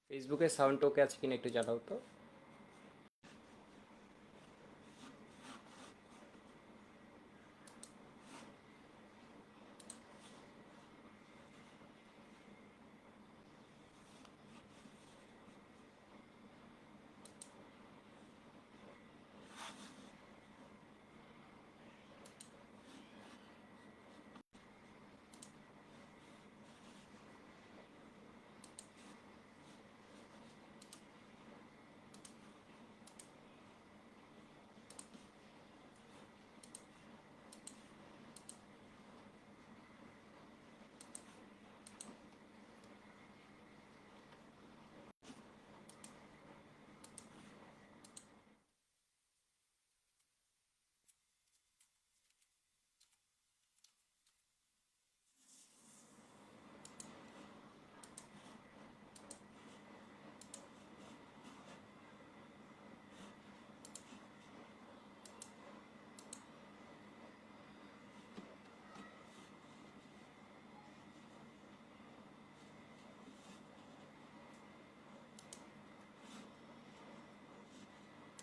ফেসবুকে সাউন্ড ওকে আছে কিনা একটু জানাও তো।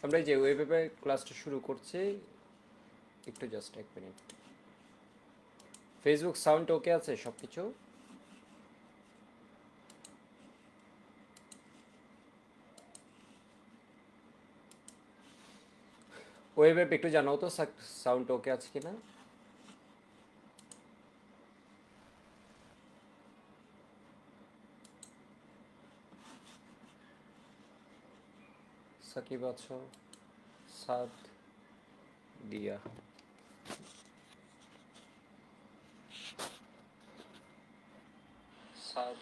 আমরা এই যে ওয়েবে ক্লাসটা শুরু করছি, একটু জাস্ট 1 মিনিট। ফেসবুক সাউন্ড ওকে আছে সব কিছু? ওয়েবে একটু জানাও তো সাউন্ড ওকে আছে কিনা। সাকিব আছো? সাদ, দিয়া, সাদ,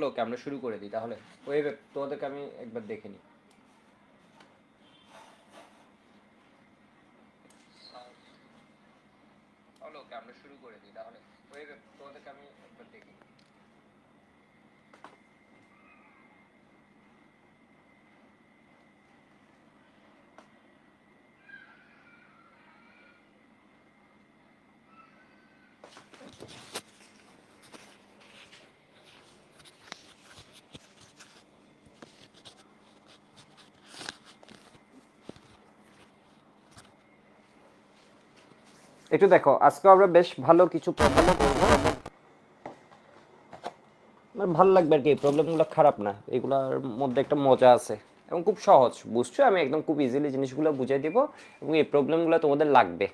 ওকে আমরা শুরু করে দিই তাহলে। ওয়েবে তোমাদেরকে আমি একবার দেখে নিই। সাদ, ওকে আমরা শুরু করে দিই তাহলে। ওয়েবে তোমাদেরকে আমি একবার দেখে নিই। একটু দেখো, আজকে আমরা বেশ ভালো কিছু প্রবলেম করবো। আমার ভালো লাগবে আর কি, প্রবলেমগুলো খারাপ না, এগুলোর মধ্যে একটা মজা আছে এবং খুব সহজ বুঝছো। আমি একদম খুব ইজিলি জিনিসগুলো বুঝিয়ে দিব এবং এই প্রবলেমগুলো তোমাদের লাগবে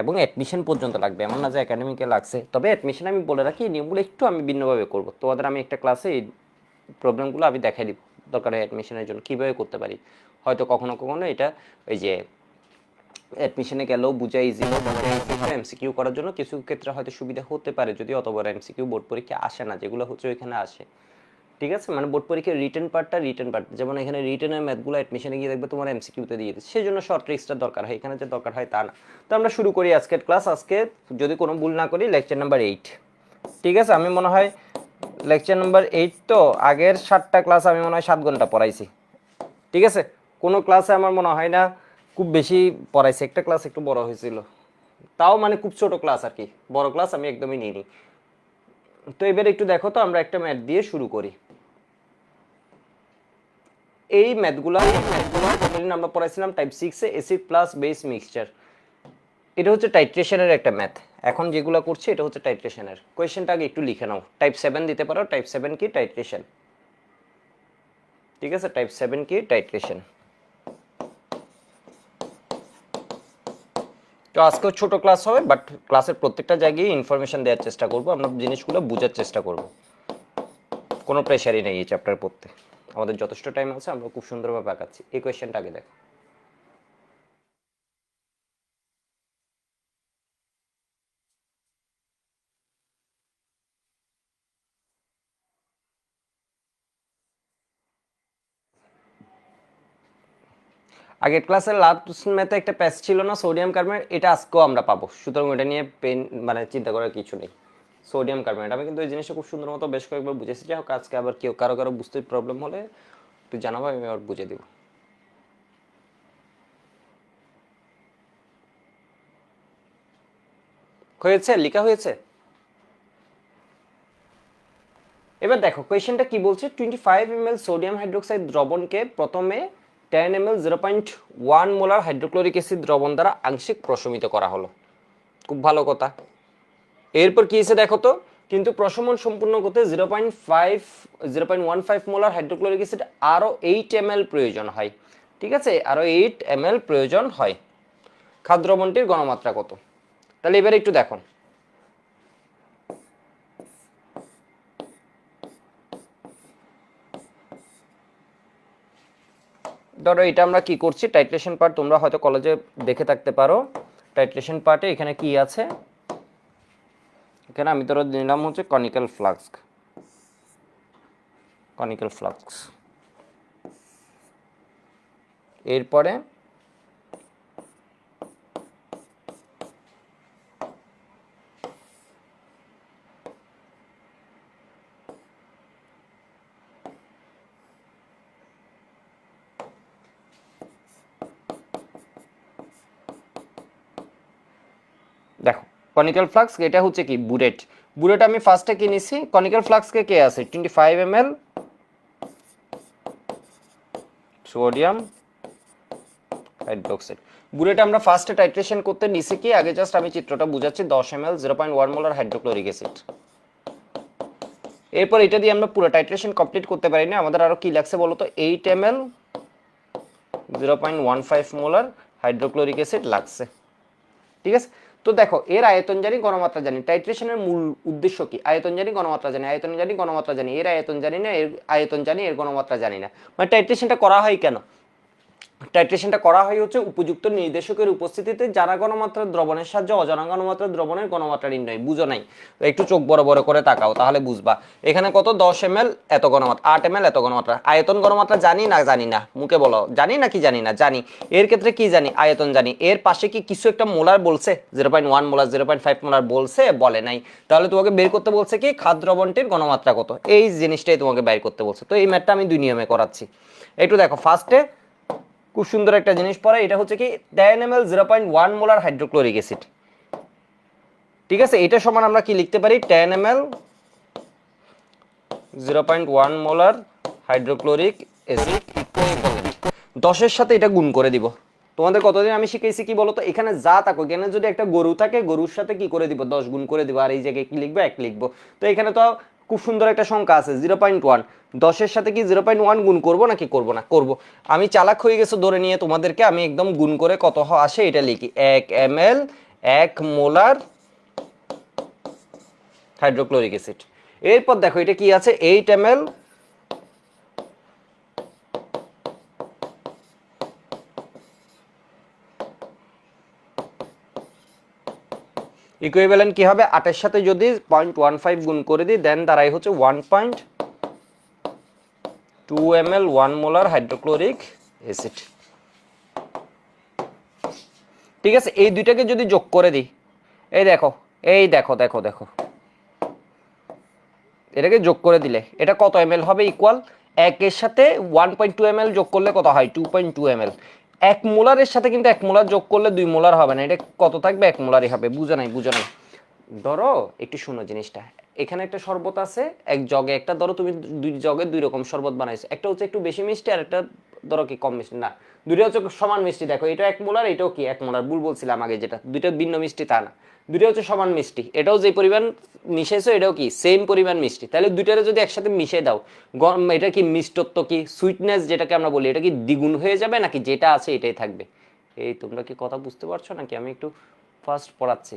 এবং অ্যাডমিশন পর্যন্ত লাগবে, এমন না যে একাডেমিকে লাগছে। তবে অ্যাডমিশন আমি বলে রাখি, এই নিয়মগুলো একটু আমি ভিন্নভাবে করবো তোমাদের। আমি একটা ক্লাসে এই প্রবলেমগুলো আমি দেখাই দিব, দরকার অ্যাডমিশনের জন্য কীভাবে করতে পারি। হয়তো কখনো কখনো এটা ওই যে অ্যাডমিশনে গেলেও বুঝা ইজি এমসিকিউ করার জন্য কিছু ক্ষেত্রে হয়তো সুবিধা হতে পারে, যদি অত বড় এমসিকিউ বোর্ড পরীক্ষা আসে না, যেগুলো হচ্ছে ওইখানে আসে। ঠিক আছে, মানে বোর্ড পরীক্ষার রিটেন পার্ট, যেমন এখানে রিটেনের ম্যাথগুলো অ্যাডমিশনে গিয়ে দেখবে তোমার এমসিকিউতে দিয়ে দিচ্ছে, সেই জন্য শর্ট ট্রিক্সটা দরকার হয়, এখানে যে দরকার হয় তা না। তো আমরা শুরু করি আজকের ক্লাস। আজকে যদি কোনো ভুল না করি লেকচার নাম্বার 8। ঠিক আছে, আমি মনে হয় লেকচার নাম্বার 8। তো আগের 7টা ক্লাস আমি মনে হয় 7 ঘন্টা পড়াইছি। ঠিক আছে, কোনো ক্লাসে আমার মনে হয় না খুব বেশি পড়াইছি, একটা ক্লাস একটু বড় হয়েছিল, তাও মানে খুব ছোট ক্লাস আর কি, বড় ক্লাস আমি একদমই নিইনি। তো এবার একটু দেখো তো, আমরা একটা ম্যাথ দিয়ে শুরু করি। এই ম্যাথগুলো আমরা পড়াইছিলাম টাইপ 6 এ অ্যাসিড প্লাস বেস মিক্সচার। এটা হচ্ছে টাইট্রেশনের একটা ম্যাথ। এখন যেগুলো করছি এটা হচ্ছে টাইট্রেশনের। কোয়েশ্চেনটা আগে একটু লিখে নাও। টাইপ 7 দিতে পারো, টাইপ 7 কি টাইট্রেশন। ঠিক আছে, টাইপ 7 কি টাইট্রেশন। তো আজকেও ছোট ক্লাস হবে, বাট ক্লাসের প্রত্যেকটা জায়গায় ইনফরমেশন দেওয়ার চেষ্টা করব, আমরা জিনিসগুলো বোঝার চেষ্টা করব। কোনো প্রেশারই নেই এই চ্যাপ্টার পড়তে, আমাদের যথেষ্ট টাইম আছে, আমরা খুব সুন্দরভাবে আগাচ্ছি। এই কোয়েশ্চেনটা আগে দেখো। আগের ক্লাসের লাস্ট ম্যাথে একটা প্যাচ ছিল না, সোডিয়াম কার্বনেট, এটা আজকেও আমরা পাবো, সুতরাং ওটা নিয়ে পেন মানে চিন্তা করার কিছু নেই। সোডিয়াম কার্বনেট আমি কিন্তু এই জিনিসটা খুব সুন্দর মতো বেশ কয়েকবার বুঝেছি। যাই হোক, আজকে আবার কেউ কারো কারো বুঝতে প্রবলেম হলে তুই জানাবো, আমি আবার বুঝে দেবো। হয়েছে, লেখা হয়েছে। এবার দেখো কোয়েশ্চেনটা কি বলছে, 25 ml সোডিয়াম হাইড্রোক্সাইড দ্রবণকে প্রথমে 10 ml 0.1 মোলার হাইড্রোক্লোরিক অ্যাসিড দ্রবণ দ্বারা আংশিক প্রশমিত করা হলো। খুব ভালো কথা। এরপর কি হয়েছে দেখো তো, কিন্তু প্রশমন সম্পূর্ণ করতে 0.15 মোলার হাইড্রোক্লোরিক অ্যাসিড আরও 8 ml প্রয়োজন হয়। ঠিক আছে, আরও 8 ml প্রয়োজন হয়। খাদ্য দ্রবণটির ঘনমাত্রা কত? তাহলে এবারে একটু দেখো, ধরো এটা আমরা কি করছি, টাইট্রেশন পার্ট তোমরা হয়তো কলেজে দেখে থাকতে পারো। টাইট্রেশন পার্টে এখানে কি আছে, এখানে আমি ধরো নিলাম হচ্ছে কনিক্যাল ফ্লাস্ক, কনিক্যাল ফ্লাস্ক। এরপরে দেখো কনিক্যাল ফ্লাস্ক, এটা হচ্ছে কি বুলেট। বুলেট আমি ফার্স্টে কি নিছি, কনিক্যাল ফ্লাস্কে কে আছে 25 ml সোডিয়াম হাইড্রোক্সাইড। বুলেট আমরা ফার্স্টে টাইট্রেশন করতে নিছি কি, আগে জাস্ট আমি চিত্রটা বুঝাচ্ছি, 10 ml 0.1 মোলার হাইড্রোক্লোরিক অ্যাসিড। এরপর এটা দিয়ে আমরা পুরো টাইট্রেশন কমপ্লিট করতে পারি না, আমাদের আরো কি লাগছে বলতো, 8 ml 0.15 মোলার হাইড্রোক্লোরিক অ্যাসিড লাগছে। ঠিক আছে, তো দেখো এর আয়তন জানি, ঘনমাত্রা জানি। টাইট্রেশনের মূল উদ্দেশ্য কি, আয়তন জানি ঘনমাত্রা জানি, আয়তন জানি ঘনমাত্রা জানি, এর আয়তন জানি না, এর আয়তন জানি, এর ঘনমাত্রা জানি না। মানে টাইট্রেশনটা করা হয় কেন, টাইট্রেশনটা করা হয় হচ্ছে উপযুক্ত নির্দেশকের উপস্থিতিতে জানা ঘনমাত্রার দ্রবণের সাহায্যে অজানা ঘনমাত্রার দ্রবণের ঘনমাত্রা নির্ণয়। বুঝো নাই? একটু চোখ বড় বড় করে তাকাও তাহলে বুঝবা। এখানে কত 10 ml এত ঘনমাত্রা, 8 ml এত ঘনমাত্রা। আয়তন ঘনমাত্রা জানি না জানি না, মুখে বলো জানি নাকি জানি না, জানি। এর ক্ষেত্রে কি জানি, আয়তন জানি। এর পাশে কি কিছু একটা মোলার বলছে, 0.1 মোলার 0.5 মোলার বলছে, বলে নাই। তাহলে তোমাকে বের করতে বলছে কি খাদ্য দ্রবণটির ঘনমাত্রা কত, এই জিনিসটাই তোমাকে বের করতে বলছে। তো এই ম্যাথটা আমি 2 নিয়মে করাচ্ছি। একটু দেখো, ফার্স্টে খুব সুন্দর একটা জিনিস পড়ে, এটা হচ্ছে কি 10 ml 0.1 মোলার হাইড্রোক্লোরিক অ্যাসিড। ঠিক আছে, এটা সমান আমরা কি লিখতে পারি, 10 ml 0.1 molar hydrochloric acid equivalent 10 এর সাথে এটা গুণ করে দিব। তোমাদের কতদিন আমি শিখাইছি কি বলতো, এখানে যা থাকো, এখানে যদি একটা গরু থাকে, গরুর সাথে কি করে দিব, 10 গুণ করে দিব। আর এই জায়গায় কি লিখবো, 1 লিখবো। তো এখানে তো খুব সুন্দর একটা সংখ্যা আছে 0.1, 10 সাথে কি 0.1 গুণ করবো নাকি করবো না, করবো। আমি চালাক হয়ে গেছে ধরে নিয়ে তোমাদেরকে আমি একদম গুণ করে কত আসে এটা লিখি, 1 ml 1 মোলার হাইড্রোক্লোরিক অ্যাসিড। এরপর দেখো এটা কি আছে, 8 ml ইকুইভ্যালেন্ট কি হবে, 8 এর সাথে যদি 0.15 গুণ করে দিই দেন দাঁড়াই হচ্ছে 1.2 ml 1 মোলার হাইড্রোক্লোরিক অ্যাসিড। ঠিক আছে, এই দুইটাকে যদি যোগ করে দিই, এই দেখো এই দেখো দেখো দেখো, এটাকে যোগ করে দিলে এটা কত ml হবে, ইকুয়াল 1 এর সাথে 1.2 ml যোগ করলে কত হয়, 2.2 ml। 1 মোলারের সাথে কিন্তু 1 মোলার যোগ করলে 2 মোলার হবে না, এটা কত থাকবে, 1 মোলারই হবে। বুঝো নাই, বুঝো নাই। ধরো একটু শুনো জিনিসটা, এখানে একটা শরবত আছে এক জগে, একটা ধরো তুমি 2 জগে 2 রকম শরবত বানাইছো, একটা হচ্ছে একটু বেশি মিষ্টি আর একটা ধরো কি কম মিষ্টি, না দুইটা হচ্ছে সমান মিষ্টি। দেখো এটা 1 মোলার, এটাও কি 1 মোলার, ভুল বলছিলাম আগে, যেটা দুইটা ভিন্ন মিষ্টি তা না, দুইটা হচ্ছে সমান মিষ্টি। এটাও যে পরিমাণ মিশাইছো এটাও কি সেম পরিমাণ মিষ্টি। তাহলে দুইটারে যদি একসাথে মিশিয়ে দাও, এটা কি মিষ্টত্ব কি সুইটনেস যেটাকে আমরা বলি, এটা কি দ্বিগুণ হয়ে যাবে নাকি যেটা আছে এটাই থাকবে? এই তোমরা কি কথা বুঝতে পারছো নাকি আমি একটু ফাস্ট পড়াচ্ছি?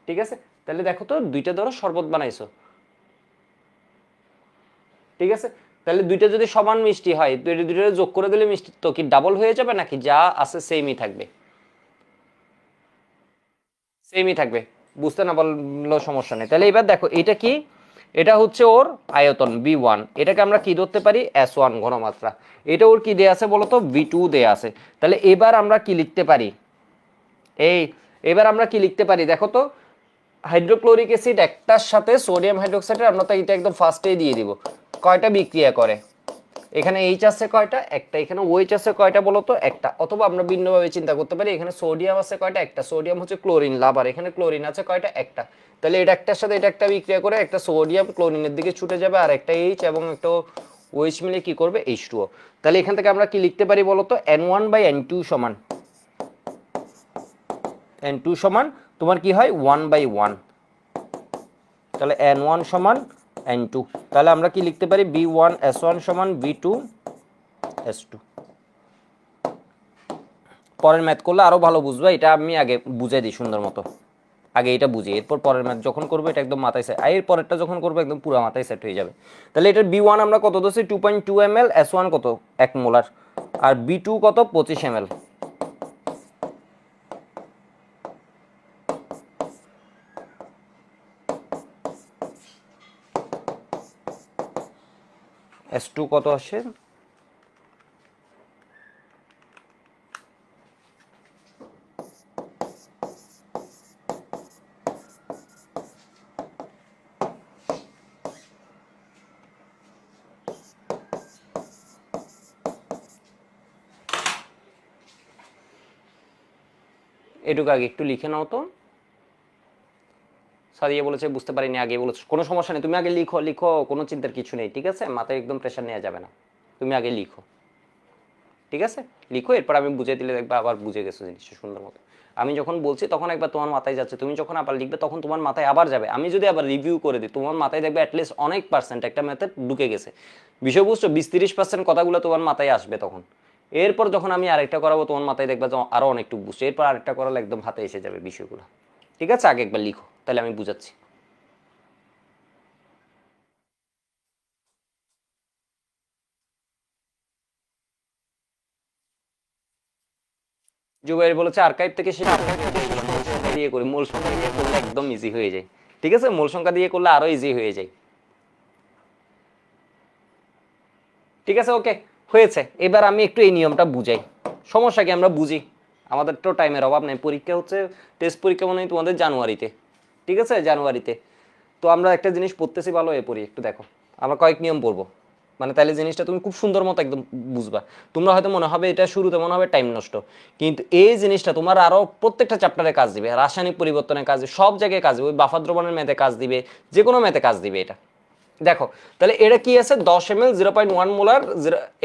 ঠিক আছে, তাহলে দেখো তো দুইটা ধরো শরবত বানাইছো, ঠিক আছে, তাহলে দুইটা যদি সমান মিষ্টি হয়, দুইটা যোগ করে দিলে মিষ্টি তো কি ডাবল হয়ে যাবে নাকি যা আছে সেমই থাকবে? সেমই থাকবে, বুঝতে না পারলেও সমস্যা নেই। তাহলে এবার দেখো এটা কি, এটা হচ্ছে ওর আয়তন V1, এটাকে আমরা কি ধরতে পারি, S1 ঘনমাত্রা। এটা ওর কি দেয়া আছে বলতো, V2 দেয়া আছে। তাহলে এবার আমরা কি লিখতে পারি, এই এবার আমরা কি লিখতে পারি দেখো তো, হাইড্রোক্লোরিক অ্যাসিড একটার সাথে সোডিয়াম হাইড্রোক্সাইডের আমরা তো এটা একদম ফার্স্টেই দিয়ে দিব, কয়টা বিক্রিয়া করে, এখানে এইচ আছে কয়টা? একটা। এখানে ওএইচ আছে কয়টা বলো তো? একটা। অথবা আমরা ভিন্নভাবে চিন্তা করতে পারি, এখানে সোডিয়াম আছে কয়টা? একটা। সোডিয়াম হচ্ছে ক্লোরিন লাভার, এখানে ক্লোরিন আছে কয়টা? একটা। তাহলে এটা একটার সাথে এটা একটা বিক্রিয়া করে একটা সোডিয়াম ক্লোরিনের দিকে ছুটে যাবে, আর একটা এইচ এবং একটা ওএইচ মিলে কি করবে? H2O। তাহলে এখান থেকে আমরা কি লিখতে পারি বলো তো? N1/N2 সমান N2 সমান তোমার কি হয়? 1/1। তাহলে N1 সমান N2। তাহলে আমরা কি লিখতে পারি? B1S1 সমান B2S2। পরের ম্যাথ করলে আরো ভালো বুঝবে, এটা আমি আগে বুঝাই দিই সুন্দর মতো। আগে এটা বুঝি, এরপর পরের ম্যাথ যখন করবো এটা একদম মাথায় সেট, আর এর পরেরটা যখন করবো একদম পুরো মাথায় সেট হয়ে যাবে। তাহলে এটার B1 আমরা কত দোষে? 2.2 ml, S1 কত? 1 মোলার, আর B2 কত? 25 ml। S2 কত আসে? এটুকু আগে একটু লিখে নাও তো। সাদিয়া বলেছে বুঝতে পারিনি, আগে বলেছে কোনো সমস্যা নেই, তুমি আগে লিখো, লিখো, কোনো চিন্তার কিছু নেই, ঠিক আছে? মাথায় একদম প্রেশার নেওয়া যাবে না, তুমি আগে লিখো, ঠিক আছে? লিখো, এরপর আমি বুঝিয়ে দিলে দেখবে আবার বুঝে গেছো জিনিসটা সুন্দর মতো। আমি যখন বলছি তখন একবার তোমার মাথায় যাচ্ছে, তুমি যখন আবার লিখবে তখন তোমার মাথায় আবার যাবে। আমি যদি আবার রিভিউ করে দিই তোমার মাথায় দেখবে অ্যাটলিস্ট অনেক পার্সেন্ট একটা মেথড ঢুকে গেছে, বিষয় বুঝছো? 20-30% কথাগুলো তোমার মাথায় আসবে তখন। এরপর যখন আমি আরেকটা করাবো তোমার মাথায় দেখবে যে আরো অনেকটুকু বুঝছো, এরপর আরেকটা করালে একদম হাতে এসে যাবে বিষয়গুলো, ঠিক আছে? আগে একবার লিখো, তাহলে আমি বুঝাচ্ছি। জুবাইর বলেছে আর্কাইভ থেকে সেটা দিয়ে করি, মূল সংখ্যা দিয়ে করলে একদম ইজি হয়ে যায়, ঠিক আছে? মূল সংখ্যা দিয়ে করলে আরো ইজি হয়ে যায়, ঠিক আছে? ওকে, হয়েছে। এবার আমি একটু এই নিয়মটা বুঝাই, সমস্যা কি? আমরা বুঝি, আমাদের তো টাইমের অভাব নেই, পরীক্ষা হচ্ছে, টেস্ট পরীক্ষা মনে হয় তোমাদের জানুয়ারিতে, ঠিক আছে? জানুয়ারিতে। তো আমরা একটা জিনিস পড়তেছি, ভালো হয়ে পড়ি, একটু দেখো। আমরা কয়েক নিয়ম পড়বো, মানে তাহলে জিনিসটা তুমি খুব সুন্দর মতো একদম বুঝবা। তোমরা হয়তো মনে হবে এটা শুরুতে মনে হবে টাইম নষ্ট, কিন্তু এই জিনিসটা তোমার আরো প্রত্যেকটা চ্যাপ্টারে কাজ দিবে, রাসায়নিক পরিবর্তনের কাজ দিবে, সব জায়গায় কাজ দিবে, ওই বাফার দ্রবণের ম্যাথে কাজ দিবে, যে কোনো ম্যাথে কাজ দিবে এটা। দেখো, তাহলে এটা কি আছে? 10 ml 0.1 মোলার,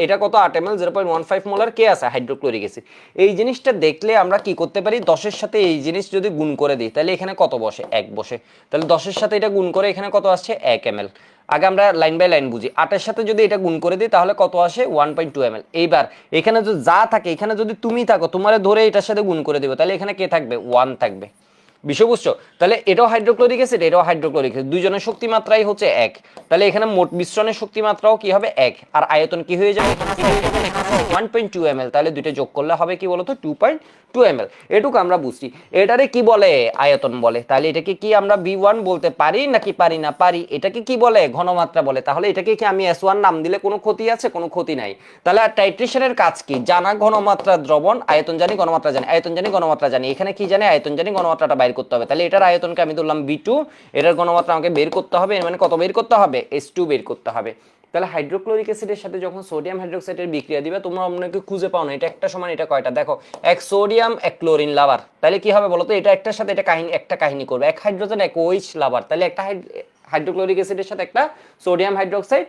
এটা কত? 8 ml 0.15 মোলার কে আছে? Hydrochloric acid. এই জিনিসটা দেখলে আমরা কি করতে পারি? 10-এর সাথে এই জিনিস যদি গুণ করে দিই তাহলে এখানে কত বসে? 1 বসে। তাহলে 10-এর সাথে এটা গুণ করে এখানে কত আসছে? 1 ml। আগে আমরা লাইন বাই লাইন বুঝি, 8-এর সাথে যদি এটা গুণ করে দিই তাহলে কত আসে? 1.2 ml। এইবার এখানে যদি যা থাকে, এখানে যদি তুমি থাকো, তোমারে ধরে এটার সাথে গুণ করে দেবো, তাহলে এখানে কে থাকবে? 1 থাকবে, বিষয় বুঝছো? তাহলে এটাও হাইড্রোক্লোরিক অ্যাসিড, এটাও হাইড্রোক্লোরিক অ্যাসিড, দুইজনের শক্তি মাত্রাই হচ্ছে 1। তাহলে এখানে মোট মিশ্রণের শক্তি মাত্রাও কি হবে? 1। আর আয়তন কি হয়ে যাবে? 1.2 ml। তাহলে দুইটা যোগ করলে হবে কি বলতো? 2.2 ml। এটুকু আমরা বুঝছি। এটারে কি বলে? আয়তন বলে। তাহলে এটাকে কি আমরা B1 বলতে পারি নাকি পারি না? পারি। এটাকে কি বলে? ঘনমাত্রা বলে। তাহলে এটাকে কি আমি S1 নাম দিলে কোনো ক্ষতি আছে? কোনো ক্ষতি নাই। তাহলে টাইট্রেশনের কাজ কি? জানা ঘনমাত্রা দ্রবণ, আয়তন জানি, ঘনমাত্রা জানি, আয়তন জানি, ঘনমাত্রা জানি। এখানে কি জানি? আয়তন জানি, ঘনমাত্রাটা বাইর করতে হবে। তাহলে এটার আয়তনকে আমি ধরলাম B2, এটার ঘনমাত্রা আমাকে বের করতে হবে, মানে কত বের করতে হবে? S2 বের করতে হবে। তাহলে হাইড্রোক্লোরিক অ্যাসিডের সাথে যখন সোডিয়াম হাইড্রোক্সাইডের বিক্রিয়া দিবে, তোমরা অনেকে খুঁজে পাও না এটা একটা সমান এটা কয়টা। দেখো, এক সোডিয়াম এক ক্লোরিন লাভার, তাহলে কি হবে বলো তো? এটা একটার সাথে এটা কাহিনী, একটা কাহিনী করবে, এক হাইড্রোজেন এক ওইচ লাভার, তাহলে একটা হাইড্রোক্লোরিক অ্যাসিডের সাথে একটা সোডিয়াম হাইড্রোক্সাইড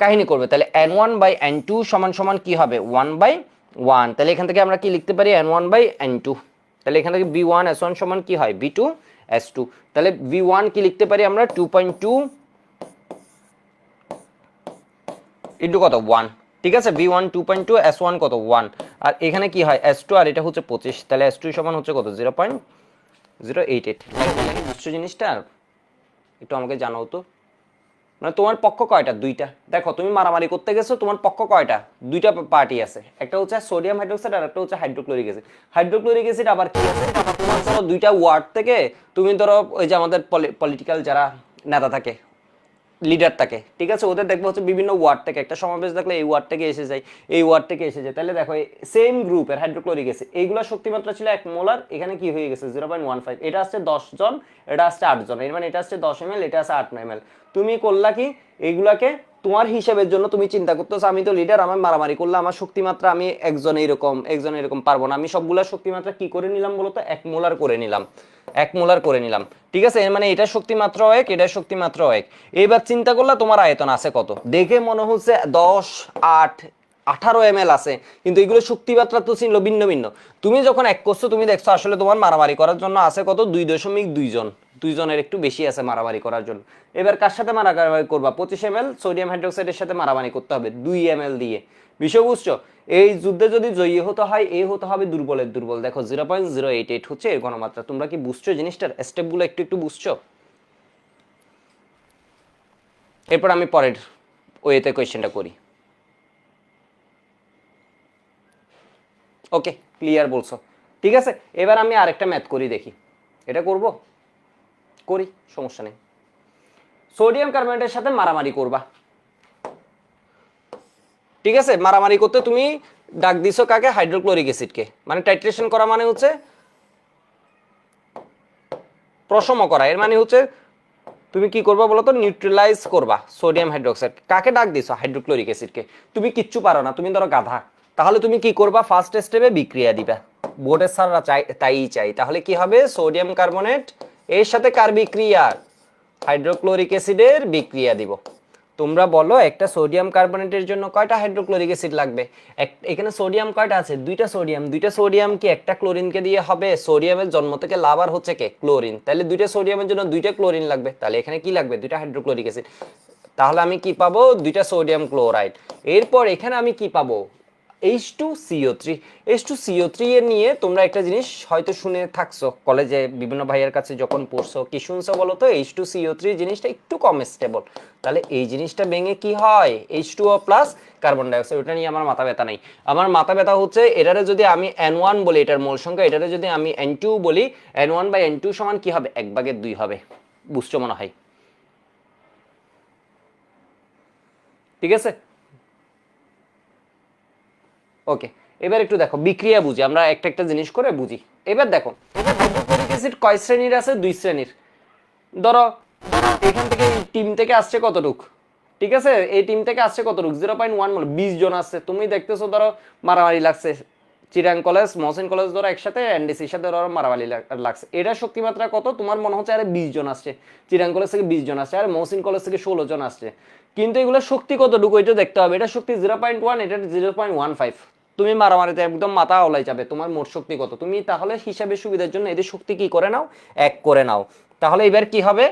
কাহিনী করবে। তাহলে N1/N2 সমান সমান কি হবে? 1/1। তাহলে এখান থেকে আমরা কি লিখতে পারি? N1/N2। তাহলে এখান থেকে B1S1 সমান কি হয়? B2S2। তাহলে V1 কি লিখতে পারি আমরা? 2.2 ইন্টু কত? 1, ঠিক আছে? V1 2.2, S1 কত? 1। আর এখানে কি হয়? S2, আর এটা হচ্ছে 25, তাহলে S2 সমান হচ্ছে কত? 0.088। বুঝছো জিনিসটা? একটু আমাকে জানাও তো। মানে তোমার পক্ষ কয়টা? দুইটা। দেখো, তুমি মারামারি করতে গেছো, তোমার পক্ষ কয়টা? দুইটা পার্টি আছে, একটা হচ্ছে সোডিয়াম হাইড্রোক্সাইড আর একটা হচ্ছে হাইড্রোক্লোরিক অ্যাসিড। হাইড্রোক্লোরিক অ্যাসিড আবার কি আছে? তোমার ধরো দুইটা ওয়ার্ড থেকে, তুমি ধরো ওই যে আমাদের পলিটিক্যাল যারা নেতা থাকে, লিডার থাকে, ঠিক আছে? ওদের দেখবো হচ্ছে বিভিন্ন ওয়ার্ড থেকে, একটা সমাবেশ দেখলে এই ওয়ার্ড থেকে এসে যায়, এই ওয়ার্ড থেকে এসে যায়। তাহলে দেখো সেম গ্রুপের হাইড্রোক্লোরিক অ্যাসিড, এইগুলোর শক্তিমাত্রা ছিল 1 মোলার, এখানে কি হয়ে গেছে? 0.15। এটা আসছে 10 জন, এটা আসছে 8 জন, এর মানে এটা আসছে 10 ml, এটা আছে 8 ml। তুমি করলা কি? এইগুলাকে তোমার হিসাবের জন্য তুমি চিন্তা করতেছো আমি তো লিডার, আমার মারামারি করলে আমার শক্তিমাত্রা আমি একজন এরকম পারবো না, আমি সবগুলা শক্তিমাত্রা কি করে নিলাম বলতো, 1 মোলার করে নিলাম, 1 মোলার করে নিলাম। ঠিক আছে, এর মানে এটা শক্তিমাত্রা 1, এটা শক্তিমাত্রা 1। এবার চিন্তা করলে তোমার আয়তন আছে কত, দেখে মনে হচ্ছে 10, 8, 18 ml আছে, কিন্তু এগুলো শক্তিমাত্রা তো ছিল ভিন্ন ভিন্ন। তুমি যখন এক করছো তুমি দেখছো আসলে তোমার মারামারি করার জন্য আছে কত, 2.2 জন, 2 জনের একটু বেশি আছে মারামারি করার জন্য। এবার কার সাথে মারামারি করবা, 25 ml সোডিয়াম হাইড্রোক্সাইডের সাথে মারামারি করতে হবে 2 ml দিয়ে। বিষয় বুঝছো, এই যুদ্ধে যদি জয়ী হতে হয় এ হতে হবে দুর্বলের দুর্বল। দেখো 0.088 হচ্ছে এর ঘনমাত্রা। তোমরা কি বুঝছো জিনিসটার স্টেপগুলো একটু একটু বুঝছো? এরপর আমি পরের ওয়েতে কোয়েশ্চেনটা করি। ওকে, ক্লিয়ার বলছো, ঠিক আছে। এবার আমি আরেকটা ম্যাথ করি, দেখি এটা করব, করি, সমস্যা নেই। সোডিয়াম কার্বনেটের সাথে মারামারি করবা, ঠিক আছে। মারামারি করতে তুমি ডাক দিছো কাকে, হাইড্রোক্লোরিক অ্যাসিডকে। মানে টাইট্রেশন করা মানে হচ্ছে প্রশম করা, এর মানে হচ্ছে তুমি কি করবা বলো তো, নিউট্রালাইজ করবা সোডিয়াম হাইড্রোক্সাইড। কাকে ডাক দিছো, হাইড্রোক্লোরিক অ্যাসিডকে। তুমি কিচ্ছু পারো না, তুমি ধরো গাধা, তাহলে তুমি কি করবা, ফার্স্ট স্টেপে বিক্রিয়া দিবা। বোর্ডের স্যাররা চাই, তাই চাই। তাহলে কি হবে, সোডিয়াম কার্বনেট এর সাথে কার বিক্রিয়া, হাইড্রোক্লোরিক অ্যাসিডের বিক্রিয়া দিব। তোমরা বলো একটা সোডিয়াম কার্বনেটের জন্য কয়টা হাইড্রোক্লোরিক অ্যাসিড লাগবে? এখানে সোডিয়াম কয়টা আছে, 2টা সোডিয়াম। 2টা সোডিয়াম কি একটা ক্লোরিনকে দিয়ে হবে? সোডিয়ামের জন্ম থেকে লাভার হচ্ছে কে, ক্লোরিন। তাহলে 2টা সোডিয়ামের জন্য 2টা ক্লোরিন লাগবে, তাহলে এখানে কি লাগবে, 2টা হাইড্রোক্লোরিক অ্যাসিড। তাহলে আমি কি পাবো, 2টা সোডিয়াম ক্লোরাইড। এরপর এখানে আমি কি পাবো, H2CO3। H2CO3 এর নিয়ে তোমরা একটা জিনিস হয়তো শুনে থাকছো কলেজে, বিভিন্ন ভাইয়ের কাছে যখন পড়ছো, কি শুনছো বলো তো, H2CO3 জিনিসটা একটু কম স্টেবল। তাহলে এই জিনিসটা ভেঙে কি হয়, H2O প্লাস কার্বন ডাইঅক্সাইড। ওটা নিয়ে আমার মাথা ব্যথা নেই। আমার মাথা ব্যথা হচ্ছে এটারে যদি আমি N1 বলি, এটার মোল সংখ্যা, এটারে যদি আমি N2 বলি, N1/N2 সমান কি হবে, 1/2 হবে। বুঝছো মনে হয়, ঠিক আছে। ওকে, এবার একটু দেখো বিক্রিয়া বুঝি, আমরা একটা একটা জিনিস করে বুঝি। এবার দেখো, এবার হাইড্রোক্লোরিক অ্যাসিড কয় শ্রেণীর আছে, 2 শ্রেণীর। ধরো এখান থেকে এই টিম থেকে আসছে কতটুক, ঠিক আছে, এই টিম থেকে আসছে কতটুক, 0.1 মোল, 20 জন আসছে। তুমি দেখতেছো ধরো মারামারি লাগছে, চিরাং কলেজ, মহসিন কলেজ ধরো একসাথে, এনডিসির সাথে ধরো মারামারি লাগছে। এটা শক্তিমাত্রা কত, তোমার মনে হচ্ছে আরে 20 জন আসছে, চিরাং কলেজ থেকে 20 জন আসছে, আর মহসিন কলেজ থেকে 16 জন আসছে। কিন্তু এগুলো শক্তি কতটুকু এটা দেখতে হবে। এটা শক্তি 0.1, এটা 0.15। তুমি মারামারিতে একদম মাথা ওলাই যাবে, তোমার মোট শক্তি কত। তুমি তাহলে হিসাবের সুবিধার জন্য এদের শক্তি কি করে নাও, 1 করে নাও। তাহলে এবার কি হবে,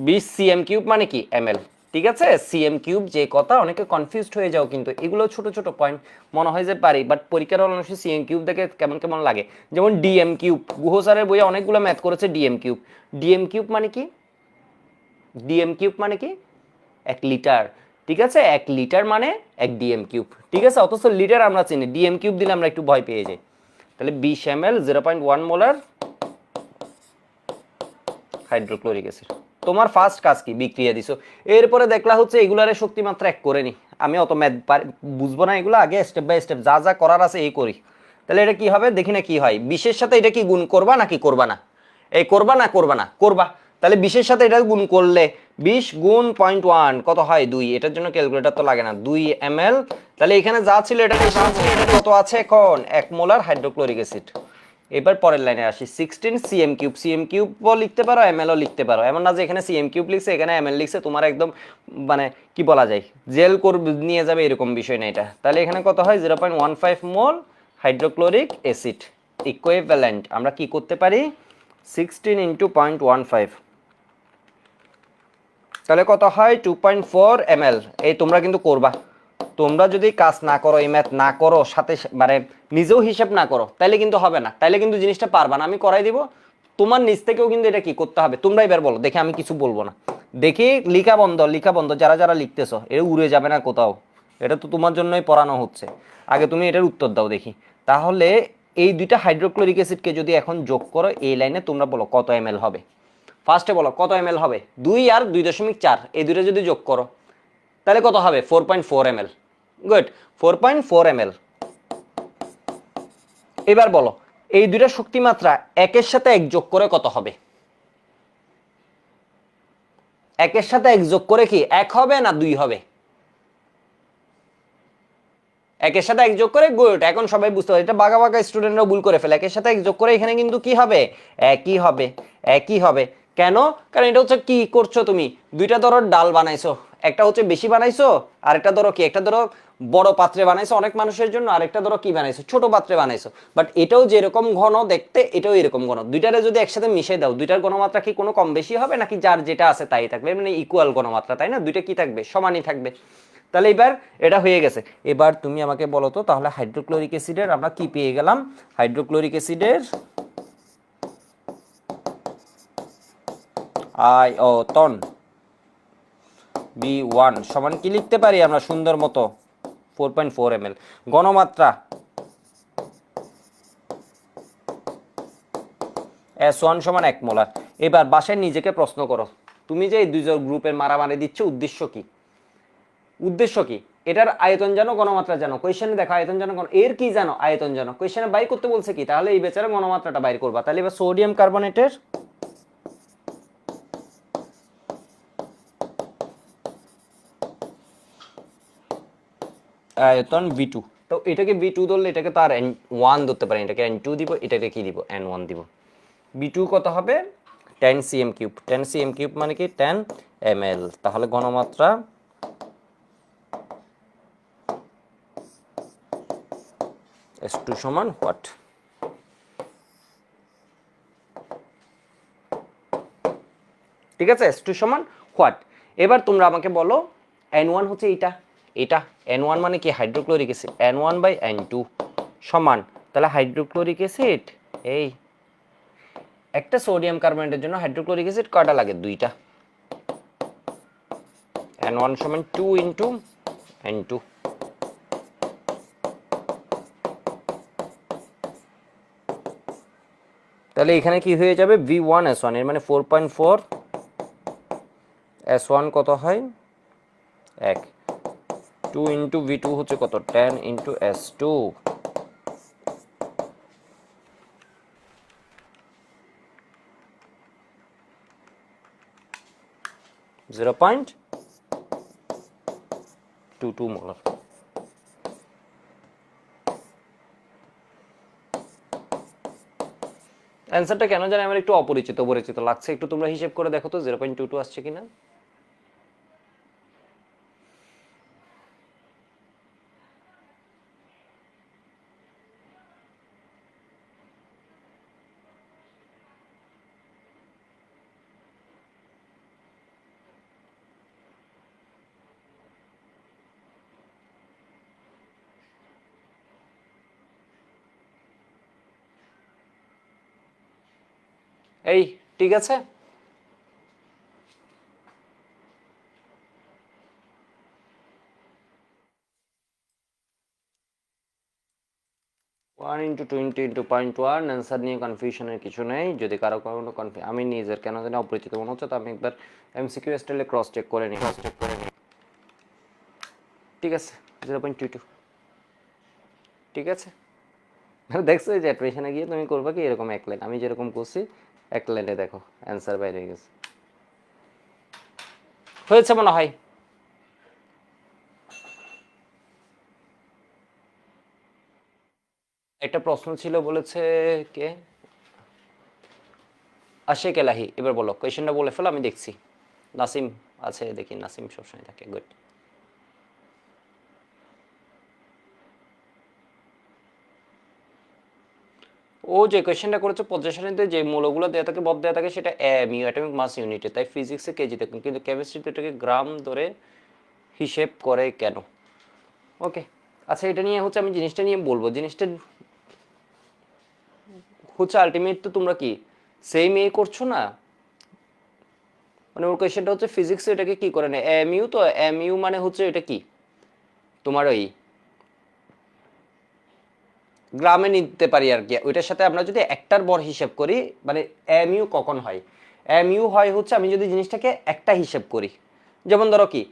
20 cm³ মানে কি, ml। ঠিক আছে, cm³ যে কথা, অনেকে কনফিউজড হয়ে যাও, কিন্তু এগুলো ছোট ছোট পয়েন্ট মনে হয় যে পারি, বাট পরীক্ষার হল অবশ্যই cm³ দেখে কেমন কেমন লাগে। যেমন dm³ গুহ স্যারের বইয়ে অনেকগুলো ম্যাথ করেছে dm³। dm³ মানে কি, dm³ মানে কি, 1 লিটার। ঠিক আছে, 1 লিটার মানে 1 dm³। ঠিক আছে, অথচ লিটার আমরা চিনি, dm³ দিলে আমরা একটু ভয় পেয়ে যাই। তাহলে 20 ml 0.1 মোলার হাইড্রোক্লোরিক অ্যাসিড। তোমার ফার্স্ট কাজ কি, বিক্রিয়া দিছো। এরপরে দেখলা হচ্ছে এগুলারে শক্তিমাত্রা 1 করে নি। আমি অত ম্যাথ বুঝবো না এগুলো, আগে স্টেপ বাই স্টেপ যা যা করার আছে এই করি। তাহলে এটা কি হবে দেখি না, কি হয়, 20-এর সাথে এটা কি গুণ করবা নাকি করবা না, এই করবা না করবা না, করবা। তাহলে 20-এর সাথে এটা গুণ করলে 20 গুণ 0.1 কত হয়, 2। এটার জন্য ক্যালকুলেটর তো লাগে না, 2 ml। তাহলে এখানে যা ছিল এটা কত আছে এখন, 1 মোলার হাইড্রোক্লোরিক অ্যাসিড। এবার পরের লাইনে আসি, 16 cm³। cm³ লিখতে পারো, ml লিখতে পারো, এমন না যে এখানে cm³ লিখছে এখানে ml লিখছে, তোমার একদম মানে কি বলা যায়, জেল নিয়ে যাবে এরকম বিষয় না এটা। তাহলে এখানে কত হয়, 0.15 মোল হাইড্রোক্লোরিক অ্যাসিড ইকুইভ্যালেন্ট। আমরা কি করতে পারি, 16 × 0.15, তাহলে কত হয়, 2.4 ml। এই তোমরা কিন্তু করবা, তোমরা যদি কাজ না করো, এই ম্যাথ না করো, সাথে মানে নিজেও হিসাব না করো, তাইলে কিন্তু হবে না, তাইলে কিন্তু জিনিসটা পারবা না। আমি করাই দিব, তোমার নিজ থেকেও কিন্তু এটা কি করতে হবে, তোমরা এবার বলো দেখি, আমি কিছু বলবো না। দেখি লিখা বন্ধ, লিখা বন্ধ, যারা যারা লিখতেছো, এটা উড়ে যাবে না কোথাও, এটা তো তোমার জন্যই পড়ানো হচ্ছে। আগে তুমি এটার উত্তর দাও দেখি। তাহলে এই 2টা হাইড্রোক্লোরিক অ্যাসিডকে যদি এখন যোগ করো এই লাইনে, তোমরা বলো কত ml হবে, ফার্স্টে বলো কত ml হবে, 2 আর 2.4, এই দুইটা যদি যোগ করো তাহলে কত হবে, 4.4 ml। Good, 4.4 ml। এবার বলো এই দুইটা শক্তিমাত্রা একের সাথে 1 যোগ করে কত হবে, একের সাথে এক যোগ করে কি এক হবে না দুই হবে? একের সাথে এক যোগ করে গুড। এখন সবাই বুঝতে পারে, এটা বাঘা বাঘা স্টুডেন্টরা ভুল করে ফেলে। একের সাথে এক যোগ করে এখানে কিন্তু কি হবে? একই হবে। একই হবে কেন? কারণ এটা হচ্ছে কি করছো তুমি, দুইটা ধরো ডাল বানাইছো, একটা হচ্ছে বেশি বানাইছো, আর একটা ধরো কি, একটা ধরো বড় পাত্রে বানাইছো অনেক মানুষের জন্য, আর একটা ধরো কি বানাইছো ছোট পাত্রে বানাইছো। বাট এটাও যেরকম ঘন দেখতে এটাও এরকম ঘন, দুইটারে যদি একসাথে মিশিয়ে দাও দুইটার ঘনমাত্রা কি কোনো কম বেশি হবে নাকি? যার যেটা আছে তাই থাকবে, মানে ইকুয়াল ঘনমাত্রা, তাই না? দুইটা কি থাকবে? সমানই থাকবে। তাহলে এবার এটা হয়ে গেছে। এবার তুমি আমাকে বলো তো তাহলে হাইড্রোক্লোরিক অ্যাসিডের আমরা কি পেয়ে গেলাম? হাইড্রোক্লোরিক অ্যাসিডের আয়তন B1 সমান কি লিখতে পারি আমরা সুন্দর মতো? 4.4 ml। ঘনমাত্রা S1 সমান 1 মোলার। এবার বাসায় নিজেকে প্রশ্ন করো, তুমি যে এই দুইজন গ্রুপের মারামারি দিচ্ছ উদ্দেশ্য কি? উদ্দেশ্য কি? এটার আয়তন জানো, ঘনমাত্রা জানো? কোয়েশ্চেনে দেখো আয়তন জানো, এর কি জানো? আয়তন জানো। কোয়েশ্চেনে বাইর করতে বলছে কি? তাহলে এই বেচারা ঘনমাত্রাটা বাইর করবা। তাহলে এবার সোডিয়াম কার্বনেটের আয়তন B2। তো এটাকে B2 ধরলে এটাকে তো আর N1 ধরতে পারি, এটাকে N2 দিব, এটাকে কি দিব? N1 দিব। B2 কত হবে? 10 cm কিউব। 10 cm কিউব মানে কি? 10 ml। তাহলে ঘনমাত্রা S2 সমান হোয়াট? ঠিক আছে, S2 সমান হোয়াট? এবার তোমরা আমাকে বলো N1 হচ্ছে এটা, এটা N1 মানে কি? Hydrochloric acid. N1/N2 সমান, তাহলে হাইড্রোক্লোরিক অ্যাসিড এই একটা সোডিয়াম কার্বনেটের জন্য হাইড্রোক্লোরিক অ্যাসিড কয়টা লাগে? দুইটা। N1 সমান 2 ইন্টু N2। তাহলে এখানে কি হয়ে যাবে? V1S1 এর মানে 4.4 S1 কত হয়? 1। 2 ইন্টু V2 হচ্ছে কত? 10 ইন্টু S2। 0.22 মোলার। অ্যান্সারটা কেন জানি আমার একটু অপরিচিত পরিচিত লাগছে, একটু তোমরা হিসেব করে দেখো তো 0.22 আসছে কিনা। এই ঠিক আছে। ওয়ান ইন্টু 20 ইন্টু 0.1 অ্যান্সার নিয়ে কনফিউশনের কিছু নেই। যদি কারো কোনো আমি নিজের কেন জানি অপরিচিত মনে হচ্ছে, তো আমি একবার MCQ স্টাইলে ক্রস চেক করে নিই। ঠিক আছে, 0.22। ঠিক আছে, দেখছো এই যে অ্যাডমিশনে গিয়ে তুমি করবা কি এরকম এক লাইন, আমি যেরকম করছি এক লাইনে দেখো অ্যান্সার বাইরে গেছে। হয়েছে মনে হয়। একটা প্রশ্ন ছিল, বলেছে কে? আশিক এলাহি। এবার বলো কোয়েশ্চেনটা বলে ফেলো, আমি দেখছি। নাসিম আছে, দেখি নাসিম সবসময় থাকে। গুড। ও যে কোয়েশ্চেনটা করেছে 50 সারিতে যে মৌলগুলো দেওয়া থাকে বদ দেওয়া থাকে সেটা মিউ অ্যাটমিক মাস ইউনিটে, তাই ফিজিক্সে কেজিতে, কিন্তু কেমিস্ট্রিতে এটাকে গ্রাম ধরে হিসেব করে কেন? ওকে, আচ্ছা এটা নিয়ে হচ্ছে আমি জিনিসটা নিয়ে বলবো। জিনিসটা হচ্ছে আলটিমেট তো তোমরা কি সেম এ করছো না, মানে ওর কোয়েশ্চেনটা হচ্ছে ফিজিক্সে এটাকে কি করে নেয় এমইউ, তো এমইউ মানে হচ্ছে এটা কি তোমার ওই গ্রামে নিতে পারি আর কি। ওইটার সাথে আমরা যদি একটার বর হিসেব করি, মানে এমইউ কখন হয়? এমইউ হয় হচ্ছে আমি যদি জিনিসটাকে একটা হিসেব করি, যেমন ধরো কি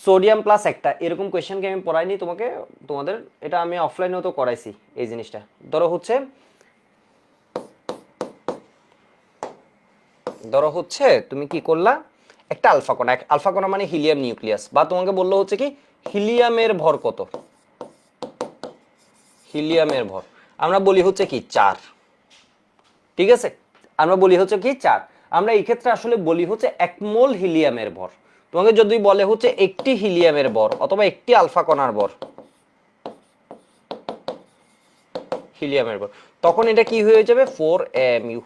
সোডিয়াম প্লাস একটা, এরকম কোয়েশ্চেনকে আমি পড়াইনি তোমাকে, তোমাদের এটা আমি অফলাইনেও তো করাইছি এই জিনিসটা। ধরো হচ্ছে তুমি কি করলা, একটা আলফা কণা, আলফা কণা মানে হিলিয়াম নিউক্লিয়াস, বা তোমাকে বললো হচ্ছে কি হিলিয়ামের ভর কত, হিলিয়ামের ভর আমরা বলি হচ্ছে কি 4, ঠিক আছে, আমরা বলি হচ্ছে কি 4, আমরা এই ক্ষেত্রে আসলে বলি হচ্ছে 1 মোল হিলিয়ামের ভর। তোমাকে যদি বলে হচ্ছে একটি হিলিয়ামের ভর অথবা একটি আলফা কণার ভর, হিলিয়ামের ভর, তখন এটা কি হয়ে যাবে 4 mu,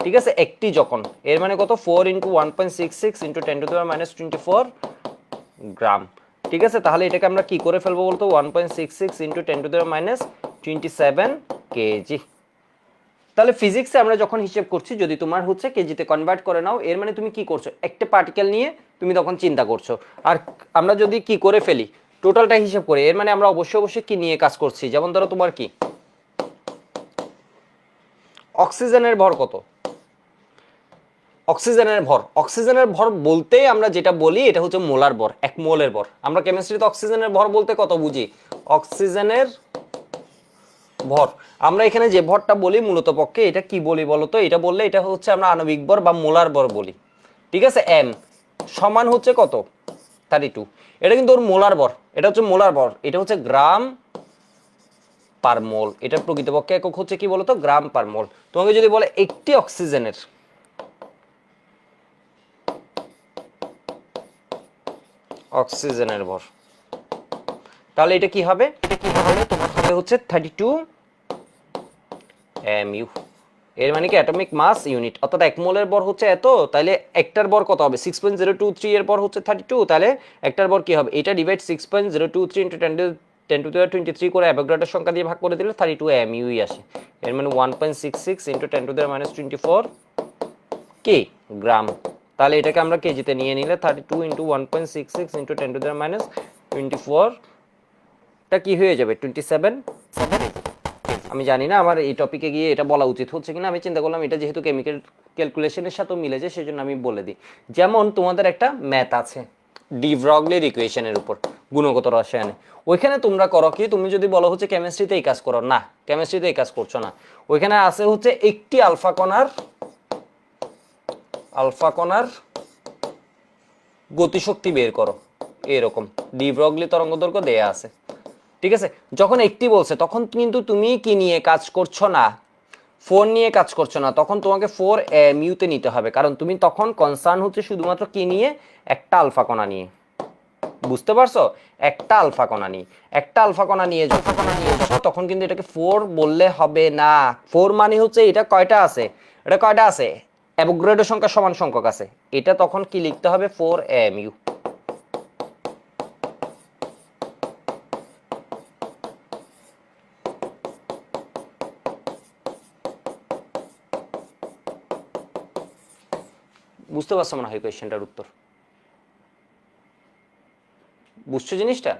ঠিক আছে, একটি যখন, এর মানে কত 4 × 1.66 × 10⁻24 গ্রাম, ঠিক আছে, তাহলে এটাকে আমরা কি করে ফেলবো বলতো 1.66 × 10⁻27 কেজি। তাহলে ফিজিক্সে আমরা যখন হিসেব করছি, যদি তোমার হচ্ছে কেজিতে কনভার্ট করে নাও, এর মানে তুমি কি করছো, একটা পার্টিকেল নিয়ে তুমি তখন চিন্তা করছো। আর আমরা যদি কি করে ফেলি টোটালটা হিসেব করে, এর মানে আমরা অবশ্যই কি নিয়ে কাজ করছি। যেমন ধরো তোমার কি অক্সিজেনের ভর কত, অক্সিজেনের ভর বলতে আমরা যেটা বলি এটা হচ্ছে মোলার ভর, 1 মোলের ভর। আমরা কেমিস্ট্রিতে অক্সিজেনের ভর বলতে কত বুঝি, অক্সিজেনের ভর, আমরা এখানে যে ভরটা বলি মূলত পক্ষে এটা কি বলি বলতো, এটা বললে এটা হচ্ছে আমরা আণবিক ভর বা মোলার ভর বলি, ঠিক আছে। এম সমান হচ্ছে কত 32, এটা কিন্তু ওর মোলার ভর, এটা হচ্ছে মোলার ভর, এটা হচ্ছে গ্রাম পার মোল, এটা প্রকৃতপক্ষে একক হচ্ছে কি বলতো গ্রাম পার মোল। তোমাকে যদি বলে একটি অক্সিজেনের ভর, তাহলে এটা কি হবে, এটা কি হবে তোমার হবে হচ্ছে 32 mu, এর মানে কি অ্যাটমিক মাস ইউনিট, অর্থাৎ 1 মোলের ভর হচ্ছে এত, তাহলে একটার ভর কত হবে 6.023, এর ভর হচ্ছে 32, তাহলে একটার ভর কি হবে, এটা ডিভাইড 6.023 × 10⁻23 করে অ্যাভোগাড্রোর সংখ্যা দিয়ে ভাগ করে দিলে 32 mu ই আসে, এর মানে 1.66 × 10⁻24 কে গ্রাম। তাহলে এটাকে আমরা কেজিতে নিয়ে নিলে 32 × 1.66 × 10⁻24 টা কি হয়ে যাবে 27। আমি জানি না আমার এই টপিকে গিয়ে এটা বলা উচিত হচ্ছে কিনা, আমি চিন্তা করলাম এটা যেহেতু কেমিক্যাল ক্যালকুলেশনের সাথে মিলে যায় সেজন্য আমি বলে দিই। যেমন তোমাদের একটা ম্যাথ আছে ডি ব্রগলির ইকুয়েশনের উপর, গুণগত রসায়নে, ওইখানে তোমরা করো কি, তুমি যদি বলো হচ্ছে কেমিস্ট্রিতে এই কাজ করো, না কেমিস্ট্রিতে এই কাজ করছো না, ওইখানে আছে হচ্ছে একটি আলফা কণার গতিশক্তি বের করো, এরকম ডি ব্রগলি তরঙ্গ দৈর্ঘ্য দেয়া আছে, ঠিক আছে। যখন একটি বলছে তখন কিন্তু তুমি কি নিয়ে কাজ করছো না, 4 নিয়ে কাজ করছো না, তখন তোমাকে 4 mu তে নিতে হবে, কারণ তুমি তখন কনসার্ন হচ্ছে শুধুমাত্র কি নিয়ে, একটা আলফা কণা নিয়ে, বুঝতে পারছো, একটা আলফা কণা নিয়ে, একটা আলফা কণা নিয়ে তখন কিন্তু এটাকে 4 বললে হবে না। 4 মানে হচ্ছে এটা কয়টা আছে, এটা কয়টা আছে অ্যাভোগাড্রো সংখ্যা সমান সংখ্যক আছে, এটা তখন কি লিখতে হবে 4 mu। বুঝতে পারছো মনে হয় কোয়েশ্চেনটার উত্তর, বুঝছো জিনিসটা,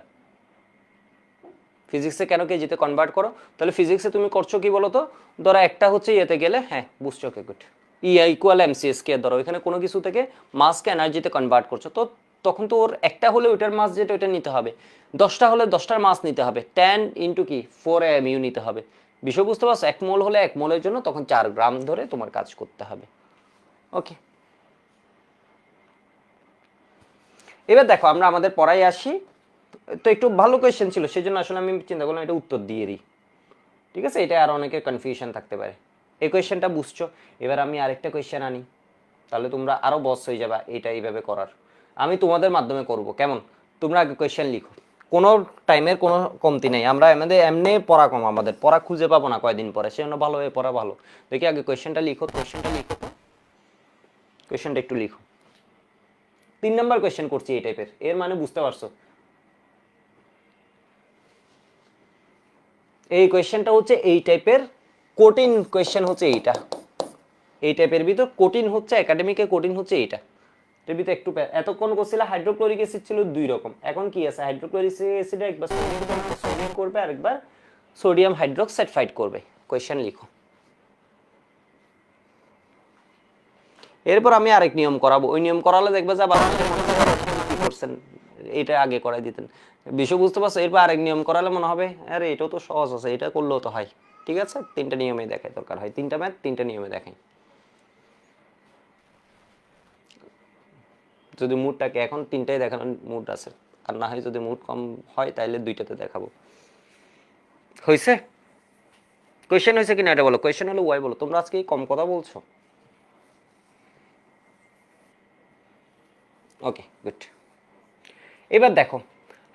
ফিজিক্সে কেন কেজিতে কনভার্ট করো, তাহলে ফিজিক্সে তুমি করছো কি বলো তো, ধরো একটা হচ্ছে ইয়েতে গেলে, হ্যাঁ বুঝছো, ওকে গুড, ইকুয়াল এমসিএস কে, ধরো এখানে কোনো কিছু থেকে মাসকে এনার্জিতে কনভার্ট করছো, তো তখন তো ওর একটা হলে ওইটার মাস যেটা ওইটা নিতে হবে, 10টা হলে 10টার মাস নিতে হবে, 10 × কি 4 mu নিতে হবে, বিষয় বুঝতে পারছো, 1 মোল হলে 1 মোলের জন্য তখন 4 গ্রাম ধরে তোমার কাজ করতে হবে। ওকে, এবার দেখো আমরা আমাদের পড়ায় আসি, তো একটু ভালো কোয়েশ্চেন ছিল সেই জন্য আসলে আমি চিন্তা করলাম এটা উত্তর দিয়ে দিই, ঠিক আছে, এটা আর অনেকের কনফিউশন থাকতে পারে, এই কোয়েশ্চেনটা বুঝছো। এবার আমি আরেকটা কোয়েশ্চেন আনি, তাহলে তোমরা আরো বস হয়ে যাবে এটা এইভাবে করার, আমি তোমাদের মাধ্যমে করব, কেমন, তোমরা আগে কোয়েশ্চেন লিখো, কোনো টাইমের কোনো কমতি নেই, আমরা আমাদের এমনি পড়া কম, আমাদের পড়া খুঁজে পাবো না কয়দিন পরে, সেজন্য ভালোভাবে পড়া ভালো, দেখি আগে কোয়েশ্চেনটা লিখো, কোয়েশ্চেনটা একটু লিখো, 3 নম্বর কোয়েশ্চেন করছি এই টাইপের, এর মানে বুঝতে পারছো, এই কোয়েশ্চেনটা হচ্ছে এই টাইপের কঠিন কোয়েশ্চেন হচ্ছে এইটা, এই টাইপের ভিতর কঠিন হচ্ছে একাডেমিকে, কঠিন হচ্ছে এইটা, এর ভিতরে একটু এতক্ষণ করছিল হাইড্রোক্লোরিক অ্যাসিড ছিল 2 রকম, এখন কি আছে হাইড্রোক্লোরিক অ্যাসিডে একবার সোডিয়াম করবে আর একবার সোডিয়াম হাইড্রোক্সাইড ফাইট করবে। কোয়েশ্চেন লিখো, এরপর আমি আরেক নিয়ম করাবো, ওই নিয়ম করালে দেখবে যে আবার কি করছেন এটা আগে করাই দিতেন, বিষয় বুঝতে পারছো, এরপর আরেক নিয়ম করালে মনে হবে আরে এটাও তো সহজ আছে, এটা করলেও তো হয়, ঠিক আছে, 3টা নিয়মে দেখাই দরকার হয়, 3টা ম্যাথ 3টা নিয়মে দেখাই। যদি মুডটাকে এখন তিনটাই দেখানোর মুড আছে, আর না হয় যদি মুড কম হয় তাহলে দুইটাতে দেখাবো। হয়েছে? কোয়েশ্চেন হয়েছে কিনা এটা বলো, কোয়েশ্চেন হলো ওয়াই বলো। তোমরা আজকে কম কথা বলছো। Okay good. এবার দেখো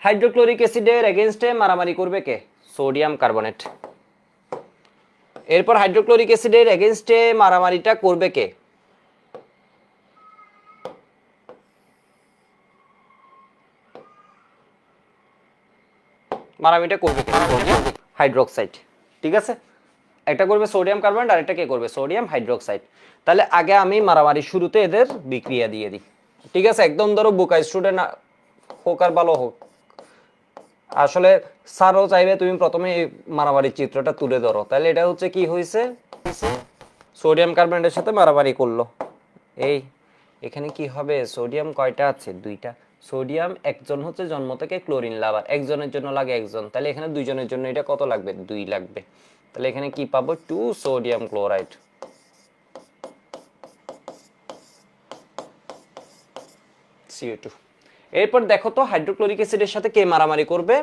হাইড্রোক্লোরিক অ্যাসিডের এগেনস্টে মারামারি করবে কে? Sodium carbonate. এরপর হাইড্রোক্লোরিক অ্যাসিডের এগেনস্টে মারামারিটা করবে কে? মারামারিটা করবে কে? হাইড্রোক্সাইড। ঠিক আছে, একটা করবে সোডিয়াম কার্বনেট আর একটা কে করবে? Sodium hydroxide. তাহলে আগে আমি মারামারি শুরুতে এদের বিক্রিয়া দিয়ে দিই। ঠিক আছে, একদম ধরো বোকা স্টুডেন্ট হোক আর ভালো হোক, আসলে স্যারও চাইবে তুমি প্রথমে এই মারামারির চিত্রটা তুলে ধরো। তাহলে এটা হচ্ছে কি হয়েছে, সোডিয়াম কার্বনেটের সাথে মারামারি করলো। এই এখানে কি হবে, সোডিয়াম কয়টা আছে? দুইটা। সোডিয়াম একজন হচ্ছে জন্ম থেকে ক্লোরিন লাভার, একজনের জন্য লাগে একজন, তাহলে এখানে দুইজনের জন্য এটা কত লাগবে? 2 লাগবে। তাহলে এখানে কি পাবো? 2 সোডিয়াম ক্লোরাইড। CO2। এরপর দেখো তো হাইড্রোক্লোরিক অ্যাসিডের সাথে কে মারামারি করবে?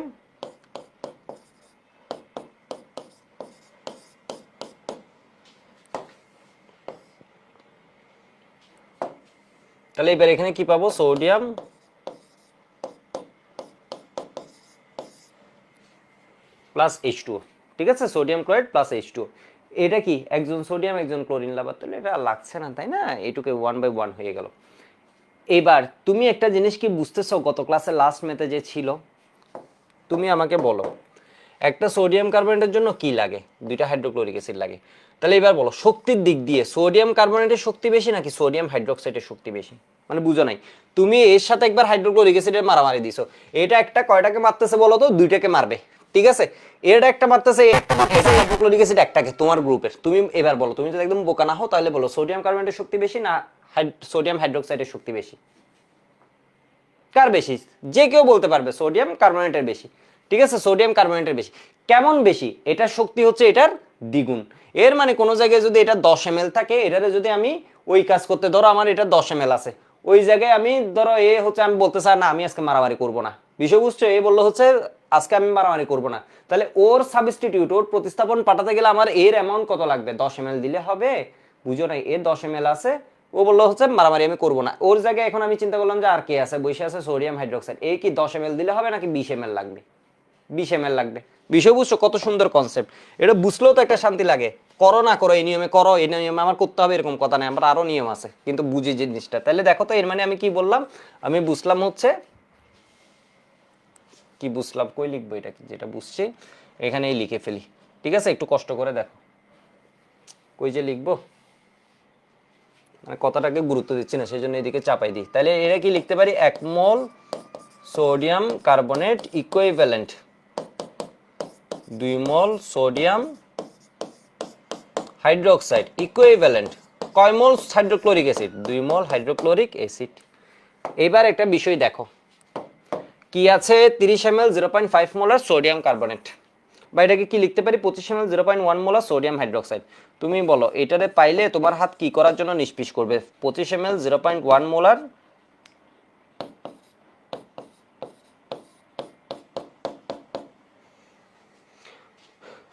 তাহলে এবার এখানে কি পাবো? Sodium plus H2O। ঠিক আছে, সোডিয়াম ক্লোরাইড প্লাস H2O। এটা কি একজন সোডিয়াম একজন ক্লোরিন লাভার, তাহলে এটা লাগছে না তাই না? এটুকে 1/1 হয়ে গেল। এবার তুমি একটা জিনিস কি বুঝতেছো, গত ক্লাসে লাস্ট মেতে যে ছিল, তুমি আমাকে বলো একটা সোডিয়াম কার্বনেটের জন্য কি লাগে? 2টা হাইড্রোক্লোরিক অ্যাসিড লাগে। তাহলে এবার বলো শক্তির দিক দিয়ে সোডিয়াম কার্বনেটের শক্তি বেশি নাকি সোডিয়াম হাইড্রোক্সাইডের শক্তি বেশি? মানে বুঝো নাই, তুমি এর সাথে একবার হাইড্রোক্লোরিক অ্যাসিডের মারামারি দিছো, এটা একটা কয়টাকে মারতেছে বলো তো? 2টাকে মারবে। ঠিক আছে, এটা একটা মারতেছে, হাইড্রোক্লোরিক অ্যাসিড একটাকে, তোমার গ্রুপের। তুমি এবার বলো, তুমি যদি একদম বোকা না হও তাহলে বলো সোডিয়াম কার্বনেটের শক্তি বেশি না সোডিয়াম হাইড্রোক্সাইডের শক্তি বেশি? কার বেশি? যে কেউ বলতে পারবে সোডিয়াম কার্বনেটের বেশি। ঠিক আছে, সোডিয়াম কার্বনেটের বেশি। কেমন বেশি? এটার শক্তি হচ্ছে এটার দ্বিগুণ। এর মানে কোন জায়গায় যদি এটা 10 ml থাকে, এটারে যদি আমি ওই কাজ করতে, ধরো আমার এটা 10 ml আছে, ওই জায়গায় আমি ধরো এ হচ্ছে আমি বলতে চাই না আমি আজকে মারামারি করব না, বিষয় বুঝছো? এ বললো হচ্ছে আজকে আমি মারামারি করব না, তাহলে ওর সাবস্টিটিউট ওর প্রতিস্থাপন পাঠাতে গেলে আমার এর অ্যামাউন্ট কত লাগবে? 10 ml দিলে হবে? বুঝো নাই, এর 10 ml আছে, ও বললো হচ্ছে মারামারি আমি করবো না। ওর জায়গায় এখন আমি চিন্তা করলাম যে আর কে আছে, বসে আছে সোডিয়াম হাইড্রোক্সাইড, এই কি 10 ml দিলে হবে নাকি 20 ml লাগবে? 20 ml লাগবে। বিষয় বুঝছো? কত সুন্দর কনসেপ্ট, এটা বুঝলেও তো একটা শান্তি লাগে। করো না করো, এই নিয়মে করো, এই নিয়মে আমার করতে হবে এরকম কথা নেই, আমার আরো নিয়ম আছে, কিন্তু বুঝি জিনিসটা। তাহলে দেখো তো এর মানে আমি কি বললাম, আমি বুঝলাম হচ্ছে কি বুঝলাম, কই লিখবো এটা, যেটা বুঝছি এখানেই লিখে ফেলি। ঠিক আছে, একটু কষ্ট করে দেখো, কই যে লিখবো, মানে কথাটাকে গুরুত্ব দিচ্ছি না সেই জন্য এদিকে চাপাই দিই। তাহলে এরা কি লিখতে পারি? 1 মোল সোডিয়াম কার্বনেট ইকুইভ্যালেন্ট 2 মোল সোডিয়াম হাইড্রোক্সাইড ইকুইভ্যালেন্ট কয় মোল হাইড্রোক্লোরিক অ্যাসিড? 2 মোল হাইড্রোক্লোরিক অ্যাসিড। এবার একটা বিষয় দেখো কি আছে, 30 ml 0.5 মোলার সোডিয়াম কার্বনেট, বা এটাকে কি লিখতে পারি? 25 ml 0.1 মোলার সোডিয়াম হাইড্রোক্সাইড। তুমি বলো এটারে পাইলে তোমার হাত কি করার জন্য নিষ্পিস করবে? 25 ml 0.1 মোলার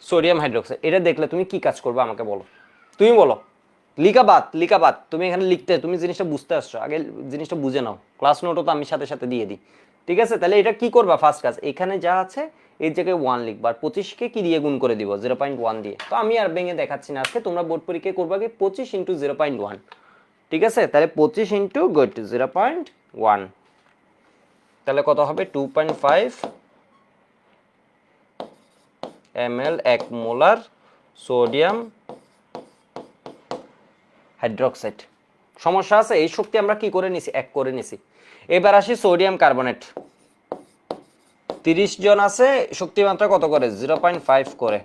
সোডিয়াম হাইড্রোক্সাইড, এটা দেখলে তুমি কি কাজ করবে আমাকে বলো, তুমি বলো। লিখা বাদ, তুমি এখানে লিখতে, তুমি জিনিসটা বুঝতে আসছো, আগে জিনিসটা বুঝে নাও, ক্লাস নোটও তো আমি সাথে সাথে দিয়ে দিই। ঠিক আছে, তাহলে এটা কি করবা? ফার্স্ট কাজ, এখানে যা আছে এর জায়গায় 1 লিখবা, আর 25কে কি দিয়ে গুণ করে দিব? 0.1 দিয়ে। তো আমি আর ভেঙে দেখাচ্ছি না আজকে, তোমরা বোর্ড পরীক্ষায় করবা কি 25 ইন্টু 0.1। ঠিক আছে, তাহলে 25 ইন্টু 0.1, তাহলে কত হবে? 2.5 ml 1 মোলার সোডিয়াম হাইড্রোক্সাইড। সমস্যা আছে? এই শক্তি আমরা কি করে নিছি? 1 করে নিছি। এবার আসি সোডিয়াম কার্বনেট, 30 জন আছে, শক্তি মাত্রা কত করে? 0.5 করে।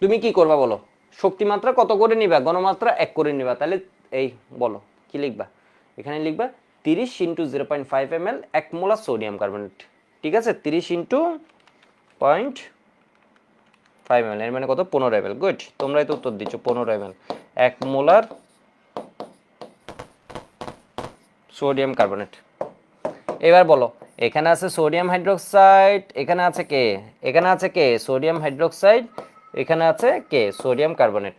তুমি কি করবা বলো? শক্তি মাত্রা কত করে নিবা? ঘনমাত্রা 1 করে নিবা। তাহলে এই বলো কি লিখবা? এখানে লিখবা 30 into 0.5 ml 1 molar sodium carbonate. ঠিক আছে, 30 ইন্টু 0.5 5 ml, এর মানে কত? 15 ml। গুড, তোমরাই তো উত্তর দিচ্ছ, 15 ml 1 মোলার সোডিয়াম কার্বনেট। এবার বলো, এখানে আছে সোডিয়াম হাইড্রোক্সাইড, এখানে আছে কে? এখানে আছে কে? সোডিয়াম হাইড্রোক্সাইড, এখানে আছে কে? Sodium carbonate.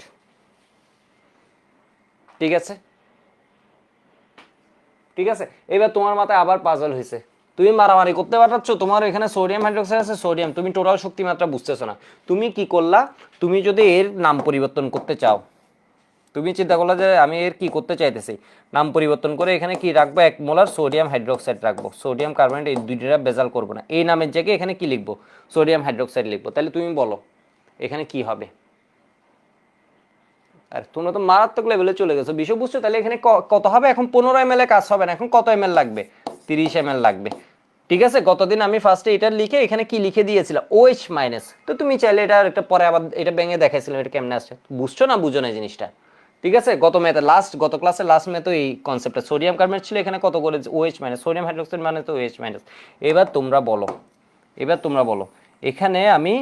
ঠিক আছে, ঠিক আছে। এবার তোমার মাথায় আবার পাজল হয়েছে, তুমি মারামারি করতে পারছো, তোমার এখানে সোডিয়াম হাইড্রোক্সাইড আছে, সোডিয়াম, তুমি টোটাল শক্তি মাত্রা বুঝতেছো না। তুমি কি করলা? তুমি যদি এর নাম পরিবর্তন করতে চাও, তুমি চিন্তা করলা যে আমি এর কি করতে চাইতেছি, নাম পরিবর্তন করে এখানে কি রাখবো? 1 মোলার সোডিয়াম হাইড্রোক্সাইড রাখবো, সোডিয়াম কার্বনেট, এই দুইটা বেজাল করবো না, এই নামের জায়গায় এখানে কি লিখবো? সোডিয়াম হাইড্রোক্সাইড লিখবো। তাহলে তুমি বলো এখানে কি হবে? আর তোমরা তো মারাত্মক লেভেলে চলে গেছো, বিষয় বুঝছো? তাহলে এখানে কত হবে? এখন 15 ml এ কাজ হবে না, এখন কত ml লাগবে? 30 ml লাগবে। ঠিক আছে, গতদিন আমি ফার্স্টে এটা লিখে এখানে কি লিখে দিয়েছিলাম? OH minus. তো তুমি চাইলে এটা একটা পরে আবার এটা ভেঙে দেখাইছিলাম এটা কেমনে আসছে, বুঝছো না বুঝো না জিনিসটা? ঠিক আছে, গত ক্লাসে লাস্ট মে তো এই কনসেপ্টটা সোডিয়াম কার্বনেট ছিল, এখানে কত করে? OH মাইনাস, সোডিয়াম হাইড্রোক্সাইড মানে তো OH মাইনাস। এবার তোমরা বলো, এবার তোমরা বলো এখানে আমি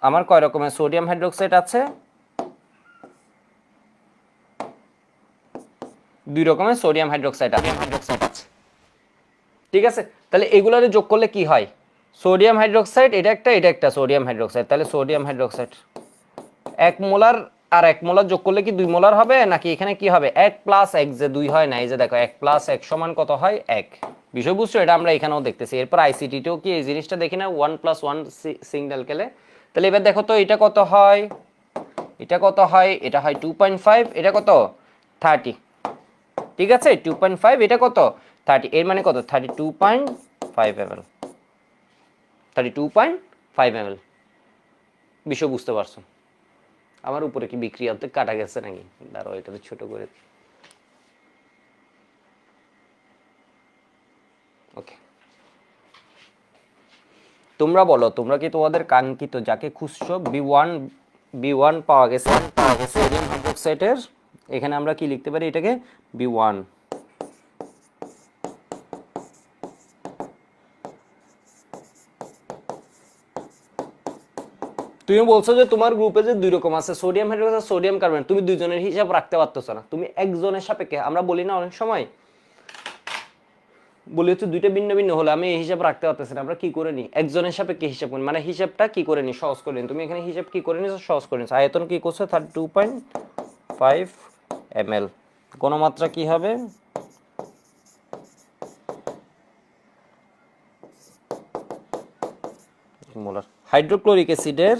আমার কয় রকমের সোডিয়াম হাইড্রোক্সাইড আছে? 2 রকমের সোডিয়াম হাইড্রোক্সাইড আছে। ঠিক আছে, তাহলে এগুলারে যোগ করলে কি হয়? সোডিয়াম হাইড্রোক্সাইড, এটা একটা সোডিয়াম হাইড্রোক্সাইড, তাহলে সোডিয়াম হাইড্রোক্সাইড 1 মোলার আর 1 মোলার যোগ করলে কি 2 মোলার হবে? নাকি এখানে কি হবে? 1 প্লাস 1 যে 2 হয় না, এই যে দেখো 1 প্লাস 1 সমান কত হয়? 1। বিষয় বুঝছো? এটা আমরা এখানেও দেখতেছি। এরপর আইসিটিতেও কি এই জিনিসটা দেখি না, 1 প্লাস 1 সিঙ্গেল কেলে। তাহলে এবার দেখো তো এটা কত হয়, এটা কত হয়? এটা হয় 2.5, এটা কত? 30। ঠিক আছে, 2.5, এটা কত? 30, এর মানে কত? 32.5 ml, 32.5 ml। বিষয় বুঝতে পারছো? আমার উপরে কি বিক্রিয়া অর্ধেক কাটা গেছে নাকি? দাঁড়াও এটাতে ছোট করে। ওকে, তোমরা বলো, তোমরা কি তোমাদের কাঙ্ক্ষিত যাকে খুঁজছো বি ওয়ান পাওয়া গেছে, সোডিয়াম হাইড্রোক্সাইডের। এখানে আমরা কি লিখতে পারি এটাকে? B one. তুমি বলছো যে তোমার গ্রুপে যে 2 রকম আছে, সোডিয়াম হাইড্রোক্সাইড, সোডিয়াম কার্বনেট, তুমি দুইজনের হিসাব রাখতে পারতেছো না। তুমি একজনের সাপেক্ষে, আমরা বলি না অনেক সময়, বলি হচ্ছে দুইটা ভিন্ন ভিন্ন হলে আমি এই হিসাব রাখতে পারতেছি না, আমরা কি করে নিই? একজনের সাপেক্ষে হিসাব করি, মানে হিসাবটা কি করে নিই? সহজ করে নিই। তুমি এখানে হিসাব কি করে নিছো? সহজ করে নিছো। আয়তন কি করছো? 32.5 ml। গণমাত্রা কি হবে? মোলার। হাইড্রোক্লোরিক অ্যাসিডের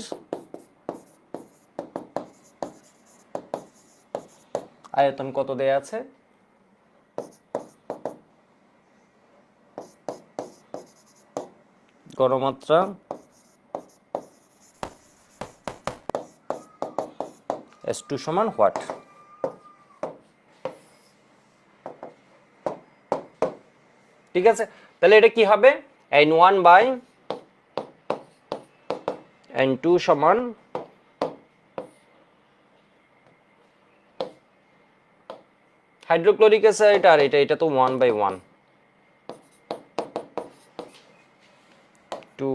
আয়তন কত দেয়া আছে? গণমাত্রা S2 সমান হোয়াট? ঠিক আছে, তাহলে এটা কি হবে? N1/N2 সমান হাইড্রোক্লোরিক অ্যাসিড, আর এটা তো 1/1 2।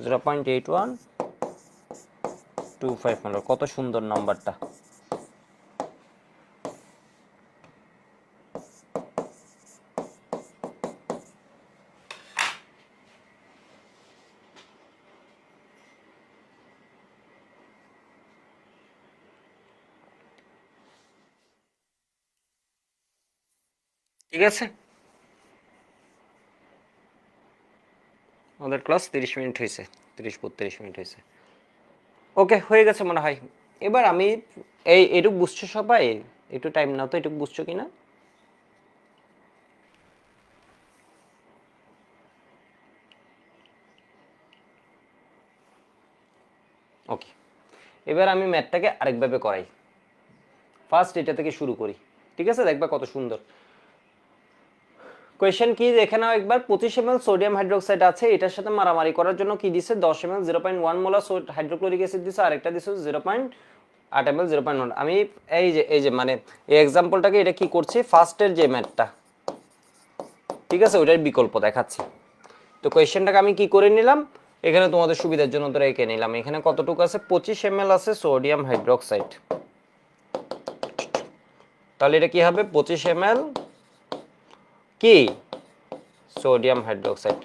0.8125 কত সুন্দর নাম্বারটা। ঠিক আছে, আমাদের ক্লাস 30 মিনিট হয়েছে, 30-32 মিনিট হয়েছে। ওকে, হয়ে গেছে মনে হয়। এবার আমি এটুক বুঝছো সবাই? একটু টাইম নাও তো, এটুক বুঝছো কিনা? ওকে, এবার আমি ম্যাথটাকে আরেকভাবে করাই। ফার্স্ট এটা থেকে শুরু করি। ঠিক আছে, দেখবা কত সুন্দর। কোয়েশ্চেন কি দেখে নাও একবার। 25 ml সোডিয়াম হাইড্রোক্সাইড আছে, এটার সাথে মারামারি করার জন্য কি দিছে, 10 ml 0.1 মোলার হাইড্রোক্লোরিক অ্যাসিড দিছে, আরেকটা দিছে 0.8 ml 0.1। আমি এই যে মানে এই এক্সাম্পলটাকে এটা কি করছি, ফার্স্টের যে ম্যাথটা, ঠিক আছে, ওইটার বিকল্প দেখাচ্ছি। তো কোয়েশ্চেনটাকে আমি কি করে নিলাম, এখানে তোমাদের সুবিধার জন্য ধরে এঁকে নিলাম। এখানে কতটুকু আছে, 25 ml আছে সোডিয়াম হাইড্রোক্সাইড। তাহলে এটা কি হবে, 25 ml কি সোডিয়াম হাইড্রোক্সাইড।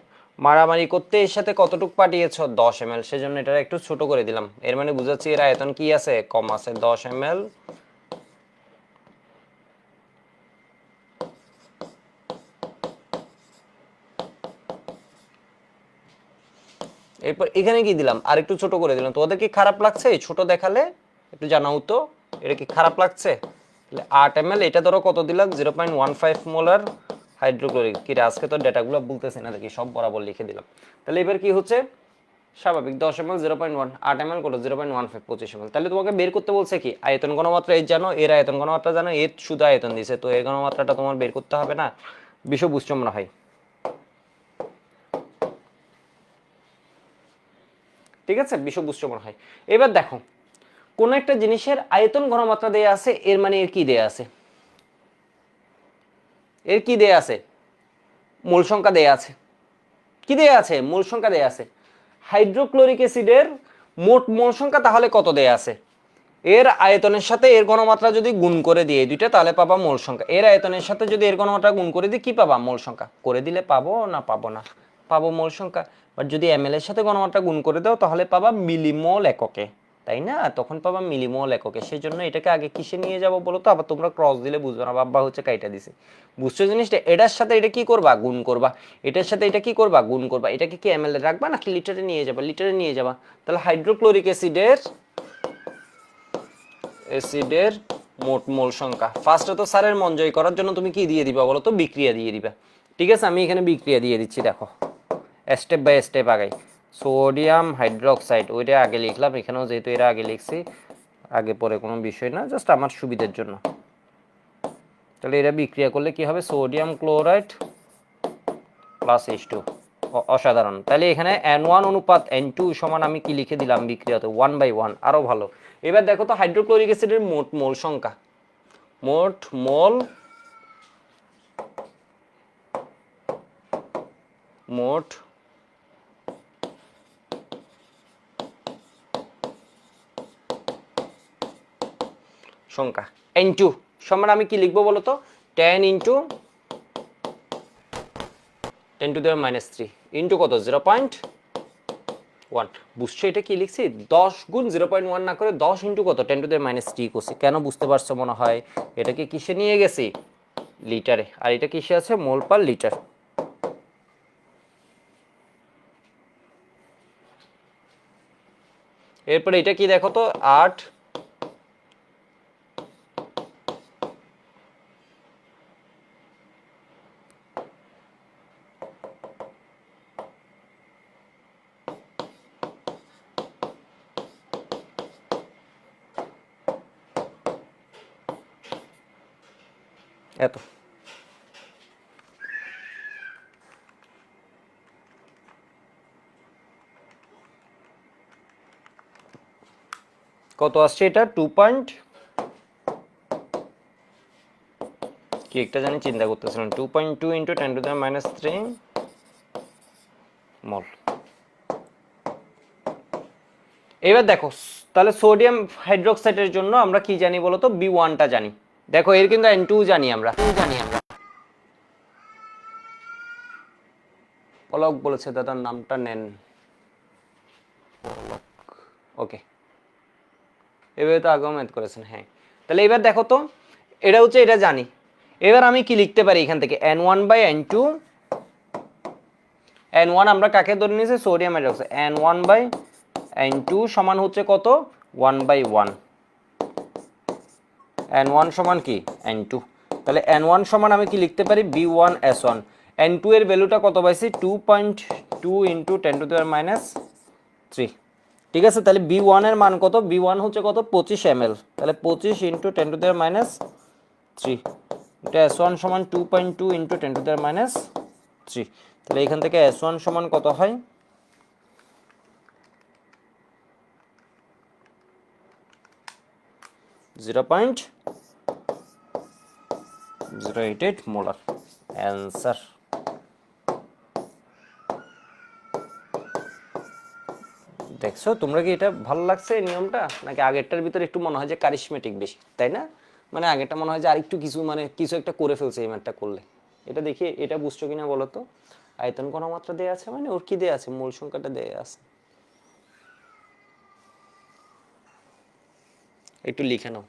মারামারি করতে এর সাথে কতটুকু পাঠিয়েছ, 10 ml, সেজন্য এটা একটু ছোট করে দিলাম। এর মানে বুঝাচ্ছি এর আয়তন কি আছে, কম আছে, 10 ml। এরপর এখানে কি দিলাম, আর একটু ছোট করে দিলাম। তোমাদের কি খারাপ লাগছে ছোট দেখালে, একটু জানাও তো, এটা কি খারাপ লাগছে? 8 ml, এটা ধরো কত দিলাম, 0.15 মোলার হাইড্রোক্লোরিক। কি রে, আজকে তো ডেটাগুলো বলতেছি না, দেখি সব বরাবর লিখে দিলাম। তাহলে এবার কি হচ্ছে, স্বাভাবিক 10 ml 0.1, 8 ml কত 0.15, 25 ml। তাহলে তোমাকে বের করতে বলছে কি, আয়তন ঘনমাত্রা এর জানো, এর আয়তন ঘনমাত্রা জানো, এর শুধু আয়তন দিছে, তো এর ঘনমাত্রাটা তোমার বের করতে হবে না। বিষয় বুঝছো মনে হয়, ঠিক আছে, বিষয় বুঝছো মনে হয়। এবার দেখো, কোন একটা জিনিসের আয়তন ঘনমাত্রা দেয়া আছে, এর মানে এর কি দেয়া আছে, এর কি দেয়া আছে, মোল সংখ্যা দেয়া আছে। কি দেয়া আছে, মোল সংখ্যা দেয়া আছে। হাইড্রোক্লোরিক অ্যাসিডের মোট মোল সংখ্যা তাহলে কত দেয়া আছে, এর আয়তনের সাথে এর ঘনমাত্রা যদি গুণ করে দিই এই দুইটা, তাহলে পাবা মোল সংখ্যা। এর আয়তনের সাথে যদি এর ঘনমাত্রা গুণ করে দিই, কি পাবা, মোল সংখ্যা। করে দিলে পাবো না পাবো না, পাবো মোল সংখ্যা। বাট যদি এমএল এর সাথে ঘনমাত্রা গুণ করে দাও, তাহলে পাবা মিলিমোল এককে, তাই না, তখন পাবা মিলিমোল এককে। সেই জন্য এটাকে আগে কিসে নিয়ে যাবো বলো তো, আবার তোমরা ক্রস দিলে বুঝবে না, বাবা হচ্ছে কাইটা দিছে। বুঝছো জিনিসটা, এটার সাথে এটা কি করবা, গুণ করবা, এটার সাথে এটা কি করবা, গুণ করবা। এটাকে কি এমএল এ রাখবা নাকি লিটারে নিয়ে যাবা, লিটারে নিয়ে যাবা। তাহলে হাইড্রোক্লোরিক অ্যাসিডের মোট মোল সংখ্যা। ফার্স্টে তো স্যারের মন জয় করার জন্য তুমি কি দিয়ে দিবা বলো তো, বিক্রিয়া দিয়ে দিবা। ঠিক আছে, আমি এখানে বিক্রিয়া দিয়ে দিচ্ছি, দেখো স্টেপ বাই স্টেপ আগাই। সোডিয়াম হাইড্রোক্সাইড ওইটা আগে লিখলাম, এখানেও যেহেতু এরা আগে লিখছি, আগে পরে কোনো বিষয় না, জাস্ট আমার সুবিধার জন্য। তাহলে এরা বিক্রিয়া করলে কি হবে, সোডিয়াম ক্লোরাইড প্লাস H2। অসাধারণ। তাহলে এখানে N1 অনুপাত N2 সমান আমি কি লিখে দিলাম বিক্রিয়াতে, 1/1, আরো ভালো। এবার দেখো তো হাইড্রোক্লোরিক অ্যাসিডের মোট মোল সংখ্যা, মোট মোল মোট সংখ্যা N2 সমান আমি কি লিখবো বলো তো, 10 ইন্টু 10⁻³ ইন্টু কত, 0.1। বুঝছো এটা কি লিখছি, 10 গুণ 0.1 না করে 10 ইন্টু কত, 10⁻³ করছি। কেন বুঝতে পারছো মনে হয়, এটাকে কিসে নিয়ে গেছি, লিটারে, আর এটা কিসে আছে, মোল পার লিটার। এরপরে এটা কি দেখো তো, 8 এত। কত আসছে এটা, 2 পয়েন্ট কি একটা জানি চিন্তা করতেছিলাম, 2.2 ইন্টু 10⁻³ মল। এবার দেখো, তাহলে সোডিয়াম হাইড্রোক্সাইডের জন্য আমরা কি জানি বলো তো, B1টা জানি। দেখো এর কিন্তু N2 জানি আমরা, পলক বলেছে দাদার নামটা নেন, ওকে, এভাবে তো আগেও ম্যাথ করেছেন, হ্যাঁ। তাহলে এবার দেখো তো, এটা হচ্ছে, এটা জানি। এবার আমি কি লিখতে পারি এখান থেকে, N1/N2, N1 আমরা কাকে ধরে নিয়েছি, সোডিয়াম হাইড্রোক্সাইড, N1/N2 সমান হচ্ছে কত, 1/1। N1 সমান কি, N2। তাহলে N1 সমান আমি কি লিখতে পারি, B1S1। N2 এর ভ্যালুটা কত পাইছি, 2.2 ইন্টু 10⁻³ ঠিক আছে। তাহলে B1 এর মান কত, B1 হচ্ছে কত, 25 ml। তাহলে 25 ইন্টু 10⁻³ 3, এটা s1 সমান 2.2 ইন্টু 10 টু দ্য মাইনাস 3। তাহলে এখান থেকে s1 সমান কত হয়, 0.088 মোলার অ্যান্সার। দেখছো তোমরা কি এটা ভালো লাগছে এই নিয়মটা, নাকি আগেরটার ভিতরে একটু মনে হয় যে কারিশমেটিক বেশি, তাই না? মানে আগেরটা মনে হয় যে আরেকটু কিছু মানে কিছু একটা করে ফেলছে এই ম্যাথটা করলে। এটা দেখি এটা বুঝছো কিনা বলো তো। আয়তন ঘনমাত্রা দেয়া আছে মানে ওর কি দেয়া আছে, মূল সংখ্যাটা দেয়া আছে, একটু লিখে নাও।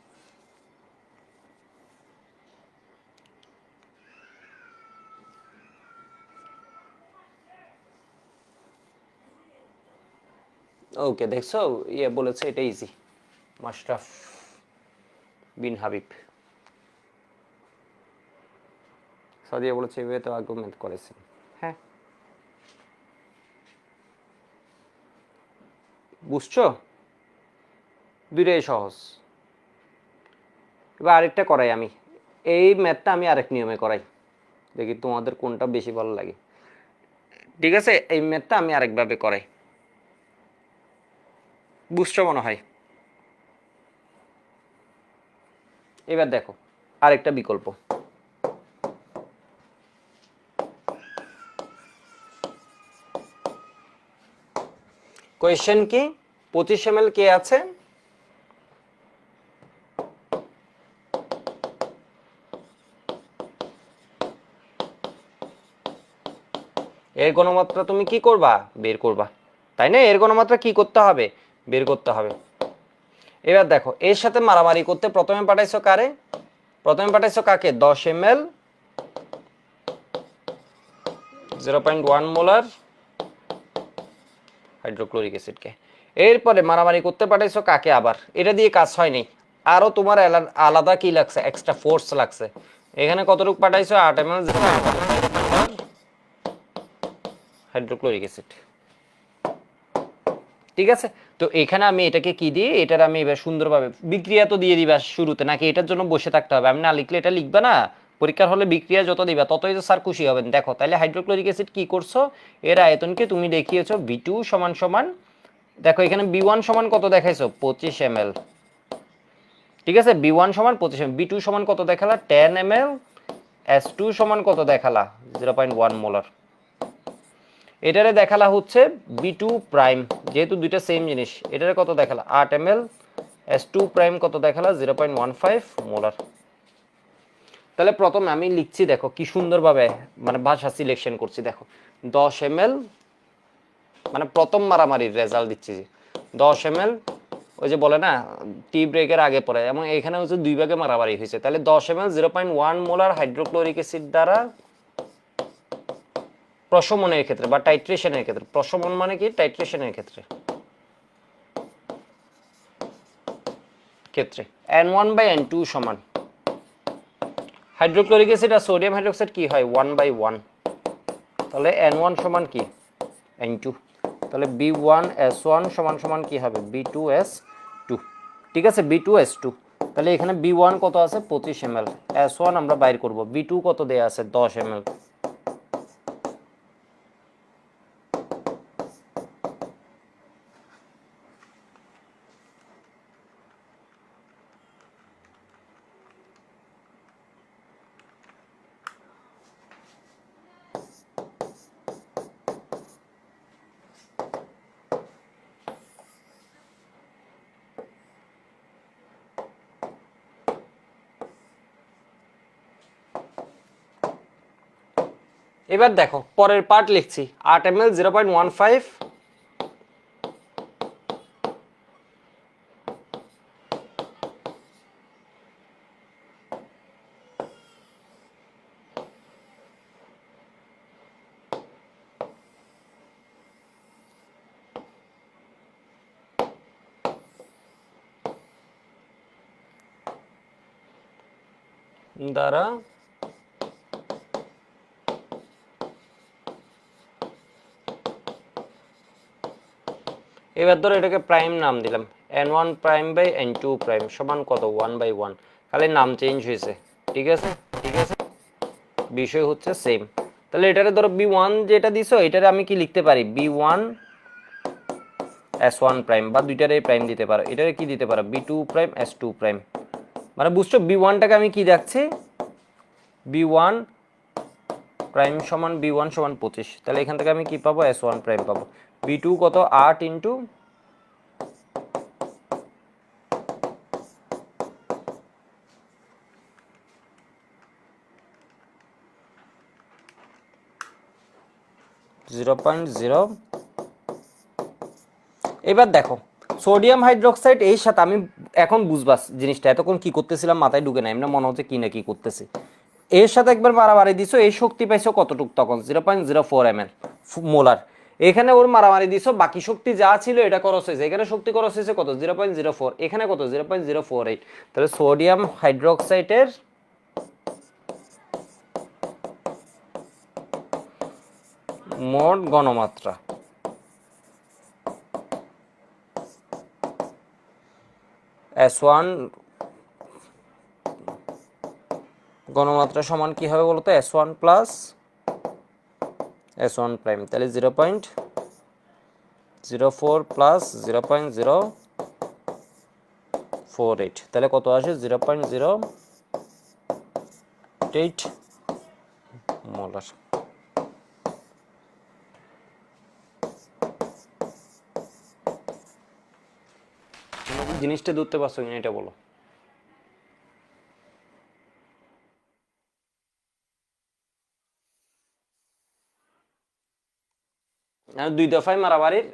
ওকে, দেখছো ইয়ে বলেছে এটা ইজি, মাশরাফ বিন হাবিব। সাদিয়া বলেছে এভাবে তো আর্গুমেন্ট করেছেন। হ্যাঁ, বুঝছো, দুইটাই সহজ। এবার আরেকটা করাই আমি, এই ম্যাথটা আমি আরেক নিয়মে করাই, দেখি তোমাদের কোনটা বেশি ভালো লাগে। ঠিক আছে, এই ম্যাথটা আমি আরেকভাবে করাই, বুঝছো মনে হয়। এবার দেখো আরেকটা বিকল্প, কোয়েশ্চেন কি 25 ml কে আছে, এর ঘনমাত্রা তুমি কি করবা, বের করবা, তাই না? এর ঘনমাত্রা কি করতে হবে, বের করতে হবে। এবার দেখো এর সাথে মারামারি করতে প্রথমে পাঠাইছো কারে, প্রথমে পাঠাইছো কাকে, 10 ml 0.1 মোলার হাইড্রোক্লোরিক অ্যাসিডকে। এরপরে মারামারি করতে পাঠাইছো কাকে, আবার এটা দিয়ে কাজ হয়নি, আরো তোমার আলাদা কি লাগছে, এক্সট্রা ফোর্স লাগছে। এখানে কতটুকু পাঠাইছো, 8 ml হাইড্রোক্লোরিক অ্যাসিড। ঠিক আছে, তো এখানে আমি এটাকে কি দিই, এটার আমি এবার সুন্দরভাবে বিক্রিয়া তো দিয়ে দিবা শুরুতে, নাকি এটার জন্য বসে থাকতে হবে, আমি না লিখলে এটা লিখবে না, পরীক্ষার হলে বিক্রিয়া যত দিবা ততই তো স্যার খুশি হবেন। দেখো তাহলে হাইড্রোক্লোরিক অ্যাসিড কি করছো, এর আয়তনকে তুমি দেখিয়েছো V2 সমান সমান, দেখো এখানে B1 সমান কত দেখাইছো, 25 ml। ঠিক আছে, B1 সমান 25 ml, B2 সমান কত দেখালা, 10 ml, S2 সমান কত দেখালা, 0.1 মোলার। এটারে দেখালা হচ্ছে B2 প্রাইম, যেহেতু দুইটা সেম জিনিস, এটারে কত দেখালা 8 ml, S2 প্রাইম কত দেখালা 0.15 মোলার। তাহলে প্রথমে আমি লিখছি, দেখো কি সুন্দরভাবে মানে ভাষা সিলেকশন করছি, দেখো 10 ml মানে প্রথম মারামারির রেজাল্ট দিচ্ছি, 10 ml ওই যে বলে না টি ব্রেকের আগে পরে, এবং এখানে হচ্ছে দুই ভাগে মারামারি হয়েছে, তাহলে 10 ml 0.1 মোলার হাইড্রোক্লোরিক অ্যাসিড দ্বারা প্রশমনের ক্ষেত্রে বা টাইট্রেশনের ক্ষেত্রে, প্রশমন মানে কি, টাইট্রেশনের ক্ষেত্রে N1/N2 সমান, হাইড্রোক্লোরিক অ্যাসিড আর সোডিয়াম হাইড্রোক্সাইড কি হয় 1/1, তাহলে N1 সমান কি N2, তাহলে B1S1 সমান সমান কি হবে B2S2। ঠিক আছে, B2S2, তাহলে এখানে B1 কত আছে 25 ml, S1 আমরা বাইর করব, B2 কত দেয়া আছে 10 ml। এবার দেখো পরের পার্ট লিখছি, 8 ml 0.15 দ্বারা এবার ধরো এটাকে প্রাইম নাম দিলাম, N1 prime by N2 prime সমান কত 1/1, খালি নাম চেঞ্জ হয়েছে, ঠিক আছে, ঠিক আছে, বিষয় হচ্ছে সেম। তাহলে এটারে ধরো B1 যেটা দিছো এটারে আমি কি লিখতে পারি, B1 S1 প্রাইম, বা দুইটারে প্রাইম দিতে পারো, এটারে কি দিতে পারো B2 প্রাইম S2 প্রাইম। মানে বুঝছো B1টাকে আমি কি রাখছি, B1 প্রাইম সমান B1 সমান 25, তাহলে এখান থেকে আমি কি পাবো, S1 প্রাইম পাবো। B2 কত 8 ইন্টু 0.0। এবার দেখো সোডিয়াম হাইড্রোক্সাইড এর সাথে আমি এখন বুঝবা জিনিসটা, এতক্ষণ কি করতেছিলাম মাথায় ঢুকে নাই, এমনি মনে হচ্ছে কি না কি করতেছি। এর সাথে একবার মারামারি দিছো, এই শক্তি পাইছো কতটুক তখন 0.04 ml মোলার। এখানে ওর মারামারি দিছো, বাকি শক্তি যা ছিল এটা খরচ হয়েছে, এখানে শক্তি খরচ হয়েছে কত 0.04, এখানে কত 0.048। তাহলে সোডিয়াম হাইড্রোক্সাইডের মোট ঘনমাত্রা S1 ঘনমাত্রা সমান কি হবে বলতো, S1 প্লাস S1 প্রাইম, তাহলে 0.04 প্লাস 0.048, তাহলে কত আসে 0.048 মোলার। জিনিসটা ধরতে পারছো কিনা এটা বলো। আর দুই দফায় মারামারির,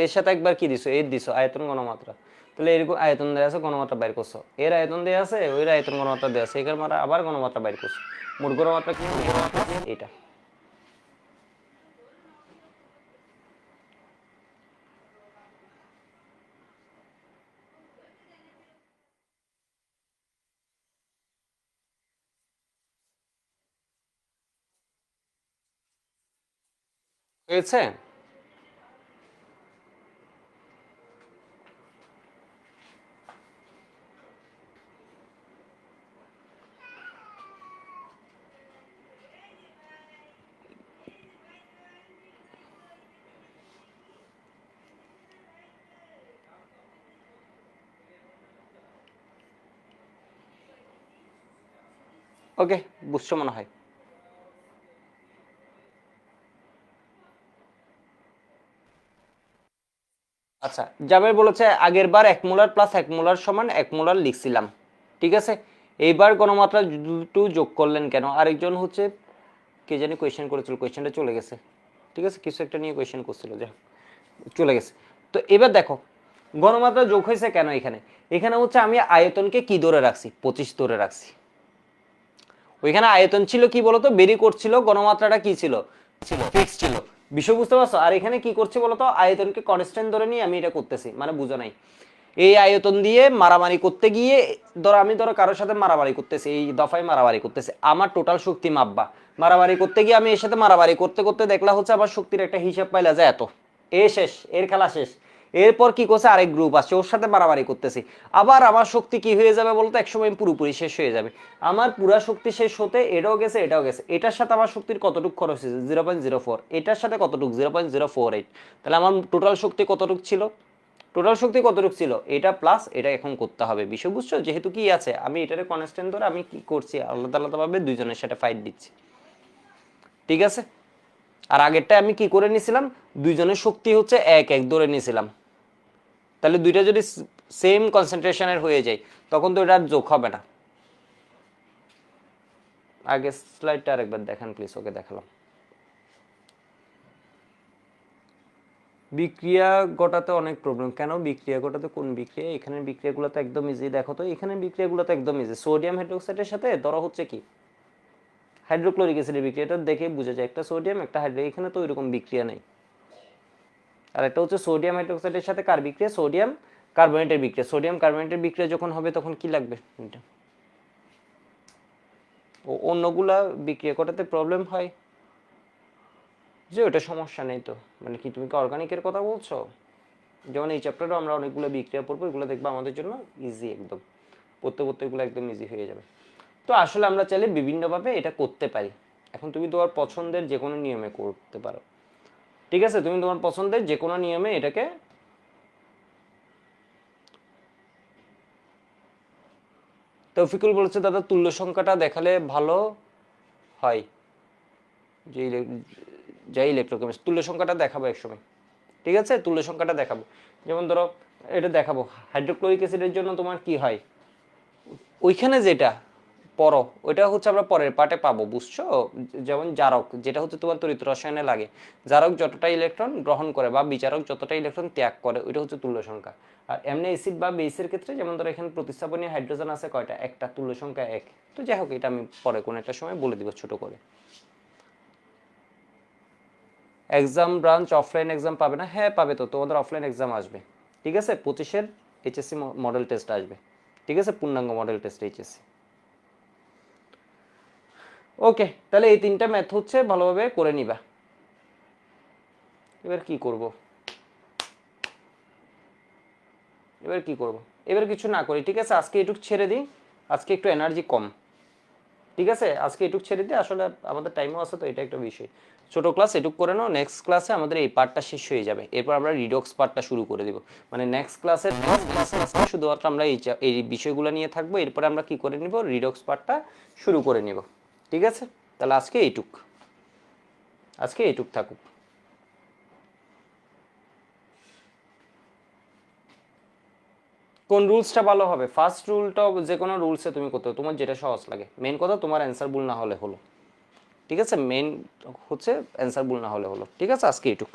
এর সাথে একবার কি দিছো, এর দিছো আয়তন ঘনমাত্রা, তাহলে এরকম আয়তন দেওয়া আছে ঘনমাত্রা বাইর করছো, এর আয়তন দেওয়া আছে, ওই আয়তন ঘনমাত্রা দেওয়া আছে, এখানে মারা আবার ঘনমাত্রা বাইর করছো, মোট ঘনমাত্রা কি এটা হয়েছে। ওকে, বুঝছো মনে হয়। আচ্ছা, জাবের বলেছে আগের বার 1 মোলার প্লাস 1 মোলার সমান 1 মোলার লিখছিলাম, ঠিক আছে। এইবার ঘনমাত্রা দুটো যোগ করলেন কেন, আরেকজন হচ্ছে কে জানি কোয়েশ্চেন করেছিল, কোয়েশ্চেনটা চলে গেছে, ঠিক আছে, কিছু একটা নিয়ে কোয়েশ্চেন করছিল, যা চলে গেছে। তো এবার দেখো ঘনমাত্রা যোগ হয়েছে কেন এখানে, এখানে হচ্ছে আমি আয়তনকে কি ধরে রাখছি, 25 ধরে রাখছি। ওইখানে আয়তন ছিল কি বলতো, বেরি করছিল, ঘনমাত্রাটা কি ছিল, ছিল ফিক্স ছিল। বিষয় বুঝতে পারছো, আর এখানে কি করছি বলতো, আয়তনকে কনস্ট্যান্ট ধরে নিয়ে আমি এটা করতেছি, মানে বুঝো নাই। এই আয়তন দিয়ে মারামারি করতে গিয়ে ধরো আমি ধরো কারোর সাথে মারামারি করতেছি, এই দফায় মারামারি করতেছি, আমার টোটাল শক্তি মাপবা, মারামারি করতে গিয়ে আমি এর সাথে মারামারি করতে করতে দেখলা হচ্ছে আমার শক্তির একটা হিসাব পাইলা যায় এত, এ শেষ, এর খেলা শেষ। এরপর কি করছে, আরেক গ্রুপ আসছে, ওর সাথে মারামারি করতেছি, আবার আমার শক্তি কি হয়ে যাবে বলতো, একসময় পুরোপুরি শেষ হয়ে যাবে। আমার পুরা শক্তি শেষ হতে এটাও গেছে এটাও গেছে, এটার সাথে আমার শক্তির কতটুকু খরচ হয়েছে 0.04, এটার সাথে কতটুকু 0.048, তাহলে আমার টোটাল শক্তি কতটুকু ছিল, টোটাল শক্তি কতটুকু ছিল, এটা প্লাস এটা এখন করতে হবে, বিষয় বুঝছো। যেহেতু কি আছে আমি এটারে কনস্ট্যান্ট ধরে আমি কি করছি, আলাদা আলাদা ভাবে দুইজনের সাথে ফাইট দিচ্ছি, ঠিক আছে। আর আগেরটা আমি কি করে নিছিলাম, দুইজনের শক্তি হচ্ছে এক এক ধরে নিছিলাম, তাহলে দুইটা যদি সেম কনসেন্ট্রেশনের হয়ে যায় তখন তো এটা আর যোগ হবে না। আগে স্লাইডটা আরেকবার দেখান প্লিজ, ওকে দেখালাম। বিক্রিয়া ঘটাতে অনেক প্রবলেম কেন, বিক্রিয়া ঘটাতে কোন বিক্রিয়া, এখানে বিক্রিয়াগুলো তো একদম ইজি, দেখো তো এখানে বিক্রিয়াগুলো তো একদম ইজি, সোডিয়াম হাইড্রোক্সাইডের সাথে ধরো হচ্ছে কি হাইড্রোক্লোরিক অ্যাসিডের বিক্রিয়া, এটা দেখে বোঝা যায় একটা সোডিয়াম একটা হাইড্রো, এখানে তো ওইরকম বিক্রিয়া নেই। আর একটা হচ্ছে সোডিয়াম হাইড্রোক্সাইডের সাথে কার বিক্রিয়া, সোডিয়াম কার্বনেটের বিক্রিয়া, সোডিয়াম কার্বনেটের বিক্রিয়া যখন হবে তখন কি লাগবে, ও অন্যগুলা বিক্রিয়া ঘটাতে প্রবলেম হয়, যে ওটা সমস্যা নেই তো। মানে কি তুমি কি অর্গানিকের কথা বলছো, যেমন এই চ্যাপ্টারও আমরা অনেকগুলো বিক্রিয়া পড়বো, এগুলো দেখবো আমাদের জন্য ইজি, একদম পড়তে পড়তে এগুলো একদম ইজি হয়ে যাবে। তো আসলে আমরা চাইলে বিভিন্নভাবে এটা করতে পারি। এখন তুমি তোমার পছন্দের যে কোনো নিয়মে করতে পারো, ঠিক আছে? তুমি তোমার পছন্দের যে কোনো নিয়মে এটাকে। তৌফিকুল বলেছে দাদা তুল্য সংখ্যাটা দেখালে ভালো হয়, যে যাই ইলেকট্রোকেমিস্ট তুল্য সংখ্যাটা দেখাবো একসময়, ঠিক আছে? তুল্য সংখ্যাটা দেখাবো। যেমন ধরো এটা দেখাবো হাইড্রোক্লোরিক অ্যাসিডের জন্য তোমার কি হয়, ওইখানে যেটা পড়ো ওইটা হচ্ছে আমরা পরের পার্টে পাবো, বুঝছো? যেমন জারক, যেটা হচ্ছে তোমার তড়িৎ রসায়নে লাগে, জারক যতটা ইলেকট্রন গ্রহণ করে বা বিচারক যতটা ইলেকট্রন ত্যাগ করে, ওইটা হচ্ছে তুল্য সংখ্যা। আর এমনি অ্যাসিড বা বেসের ক্ষেত্রে যেমন ধরো এখানে প্রতিস্থাপনীয় হাইড্রোজেন আছে কয়টা, একটা, তুল্য সংখ্যা এক। তো যাই হোক, এটা আমি পরে কোনো একটা সময় বলে দিব ছোট করে। এক্সাম ব্রাঞ্চ অফলাইন এক্সাম পাবে না? হ্যাঁ পাবে, তো তোমাদের অফলাইন এক্সাম আসবে, ঠিক আছে? 25-এর এইচএসসি মডেল টেস্ট আসবে, ঠিক আছে? পূর্ণাঙ্গ মডেল টেস্ট এইচএসসি। ওকে, তাহলে এই তিনটা ম্যাথ হচ্ছে ভালোভাবে করে নিবা। এবার কি করব, এবার কি করব, এবার কিছু না করি, ঠিক আছে? আজকে এটুক ছেড়ে দিই, আজকে একটু এনার্জি কম, ঠিক আছে? আজকে এটুক ছেড়ে দিই, আসলে আমাদের টাইমও আছে, তো এটা একটা বিষয়। ছোট ক্লাস এটুক করে নাও, নেক্সট ক্লাসে আমাদের এই পার্টটা শেষ হয়ে যাবে, এরপর আমরা রিডক্স পার্টটা শুরু করে দিব। মানে নেক্সট ক্লাসের শুধুমাত্র আমরা এই বিষয়গুলো নিয়ে থাকবো, এরপরে আমরা কি করে নিব, রিডক্স পার্টটা শুরু করে নিব, ঠিক আছে? তাহলে আজকে এইটুক, আজকে এইটুক থাকুক। কোন রুলসটা ভালো হবে? ফার্স্ট রুলটা যে কোনো রুলসে তুমি করতে, তোমার যেটা সহজ লাগে। মেন কথা তোমার অ্যান্সার ভুল না হলে হলো, ঠিক আছে? মেন হচ্ছে অ্যান্সার ভুল না হলে হলো, ঠিক আছে? আজকে এইটুক।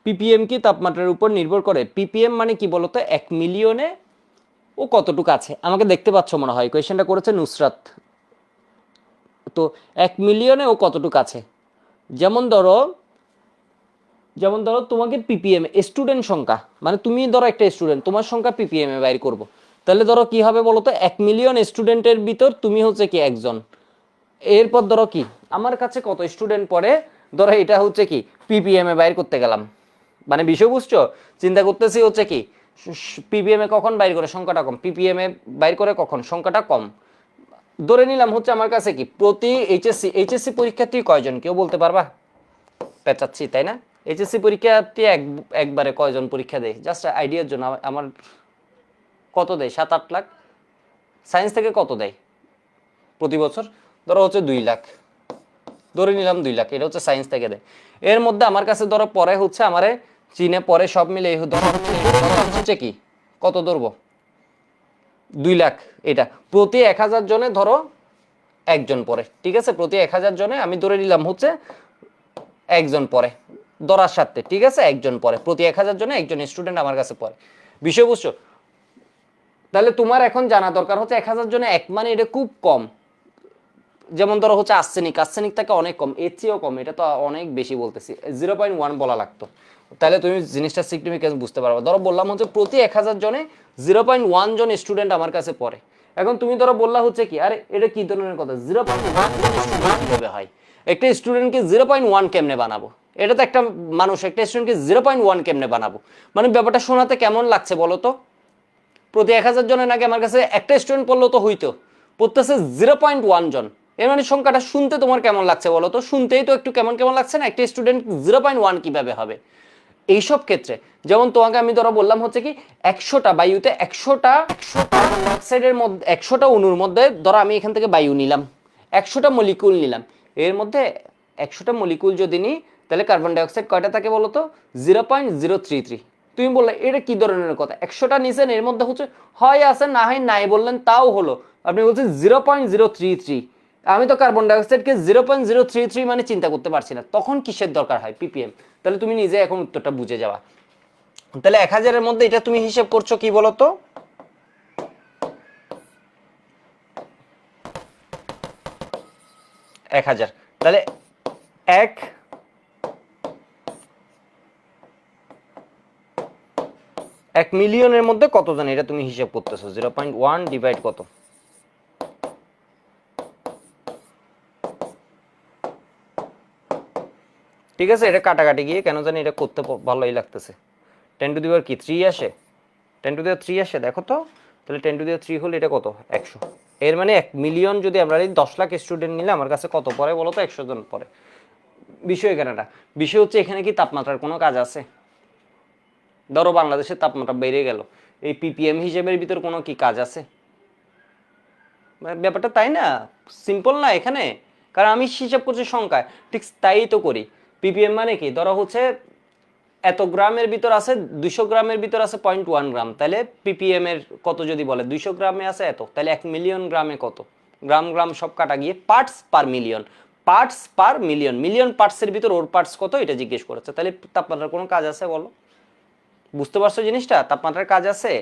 পিপিএম কি তাপমাত্রার উপর নির্ভর করে? পিপিএম মানে কি বলতো? 1 মিলিয়নে ও কতটুকু আছে, আমাকে দেখতে পাচ্ছ মনে হয়, কোয়েশ্চেনটা করেছে নুসরাত। তো 1 মিলিয়নে ও কতটুকু আছে, যেমন ধরো, যেমন ধরো তোমাকে পিপিএম স্টুডেন্ট সংখ্যা, মানে তুমি ধরো একটা স্টুডেন্ট, তোমার সংখ্যা পিপিএম এ বাইর করব, তাহলে ধরো কি হবে বলো তো? 1 মিলিয়ন স্টুডেন্টের ভিতর তুমি হচ্ছে কি একজন। এরপর ধরো কি আমার কাছে কত স্টুডেন্ট পড়ে, ধরো এটা হচ্ছে কি পিপিএম এ বাইর করতে গেলাম, মানে বিষয় বুঝছো? চিন্তা করতেছি হচ্ছে কি পিপিএম এ কখন বাইর করে সংখ্যাটা কম, পিপিএম এ বাইর করে কখন সংখ্যাটা কম। ধরে নিলাম হচ্ছে আমার কাছে কি প্রতি এইচএসসি পরীক্ষার্থী কয়জন, কেউ বলতে পারবা? পেঁচাচ্ছি তাই না? এইচএসসি পরীক্ষার্থী একবারে কয়জন পরীক্ষা দেয়, জাস্ট আইডিয়ার জন্য। আমার কত দেয়, 7-8 লাখ। সায়েন্স থেকে কত দেয় প্রতি বছর? ধরো হচ্ছে 2 লাখ, ধরে নিলাম 2 লাখ, এটা হচ্ছে সায়েন্স থেকে দেয়। এর মধ্যে আমার কাছে ধরো পরে হচ্ছে আমারে চীনে পরে সব মিলে ধরো হচ্ছে কি কত ধরবো, 2 লাখ। এটা প্রতি 1000 জনে ধরো একজন পড়ে, ঠিক আছে? প্রতি 1000 জনে আমি ধরে নিলাম হচ্ছে একজন পড়ে, ধরার সাথে, ঠিক আছে? একজন পড়ে, প্রতি 1000 জনে একজন স্টুডেন্ট আমার কাছে পড়ে, বিষয় বুঝছো? তাহলে তোমার এখন জানা দরকার হচ্ছে 1000 জনে এক মানে এটা খুব কম। যেমন ধরো হচ্ছে আর্সেনিক, আর্সেনিক থেকে অনেক কম, এর চেয়েও কম, এটা তো অনেক বেশি বলতেছি, 0.1 বলা লাগতো। তাহলে তুমি জিনিসটা সিগনিফিকেন্স বুঝতে পারবে। ধরো বললাম হচ্ছে প্রতি 1000 জনে 0.1 জন স্টুডেন্ট আমার কাছে পড়ে। এখন তুমি ধরো বললা হচ্ছে কি, আরে এটা কি ধরনের কথা, 0.1 কিভাবে হয়? একটা স্টুডেন্টকে 0.1 কেমনে বানাবো? এটা তো একটা মানুষ, একটা স্টুডেন্টকে 0.1 কেমনে বানাবো? মানে ব্যাপারটা শোনাতে কেমন লাগছে বলো তো? প্রতি 1000 জনের আগে আমার কাছে একটা স্টুডেন্ট পড়লেও তো হইতো, পড়তেছে 0.1 জন। এর মানে সংখ্যাটা শুনতে তোমার কেমন লাগছে বলো তো? শুনতেই তো একটু কেমন কেমন লাগছে না? একটা স্টুডেন্ট 0.1 কিভাবে হবে? এইসব ক্ষেত্রে যেমন তোমাকে আমি ধরো বললাম হচ্ছে কি 100টা বায়ুতে 100টা কার্বন ডাইঅক্সাইডের মধ্যে 100টা অণুর মধ্যে ধরো আমি এখান থেকে বায়ু নিলাম, 100টা মলিকুল নিলাম, এর মধ্যে 100টা মলিকুল যদি নিই, তাহলে কার্বন ডাইঅক্সাইড কয়টা থাকে বলো তো? 0.033। তুমি বললে এটা কি ধরনের কথা, 100টা নিছেন এর মধ্যে হচ্ছে হয় আছে না হয় নাই বললেন তাও হলো, আপনি বলছেন 0.033। আমি তো কার্বন ডাইঅক্সাইডকে 0.033 মানে চিন্তা করতে পারছি না, তখন কিসের দরকার হয়? পিপিএম। তাহলে তুমি নিজে এখন উত্তরটা বুঝে যাওয়া। তাহলে 1000-এর মধ্যে এটা তুমি হিসেব করছো কি বলতো? 1000, তাহলে এক 1 মিলিয়নের মধ্যে কতজন, এটা তুমি হিসেব করতেছো, 0.1 ডিভাইড কত? ঠিক আছে, এটা কাটাকাটি গিয়ে কেন জানি এটা করতে ভালোই লাগতেছে, 10⁻³ কি 3 আসে? 10⁻³ আসে দেখো তো। তাহলে 10⁻³ হলে এটা কত? 100। এর মানে 1 মিলিয়ন যদি আমরা 10 লাখ স্টুডেন্ট নিলে আমার কাছে কত পড়ে বলো তো? 100 জন পড়ে। বিষয় এখানে না, বিষয় হচ্ছে এখানে কি তাপমাত্রার কোনো কাজ আছে? ধরো বাংলাদেশের তাপমাত্রা বেড়ে গেল, এই পিপিএম হিসেবের ভিতর কোনো কি কাজ আছে? ব্যাপারটা তাই না, সিম্পল না এখানে। কারণ আমি হিসাব করছি সংখ্যায়, ঠিক তাই তো করি। পিপিএম মানে কি, ধরো হচ্ছে এত গ্রামের ভিতর আছে, 200 গ্রামের ভিতর আছে 0.1 গ্রাম, তাহলে পিপিএম এর কত যদি বলে 200 গ্রামে আছে এত, তাহলে 1 মিলিয়ন গ্রামে কত? গ্রাম গ্রাম সব কাটা গিয়ে parts per million, parts per million, million পার্টসের ভিতর ওর পার্টস কত এটা জিজ্ঞেস করেছে। তাহলে তাপমাত্রার কোনো কাজ আছে বলো? বুঝতে পারছো জিনিসটা? তাপমাত্রার কাজ আছে,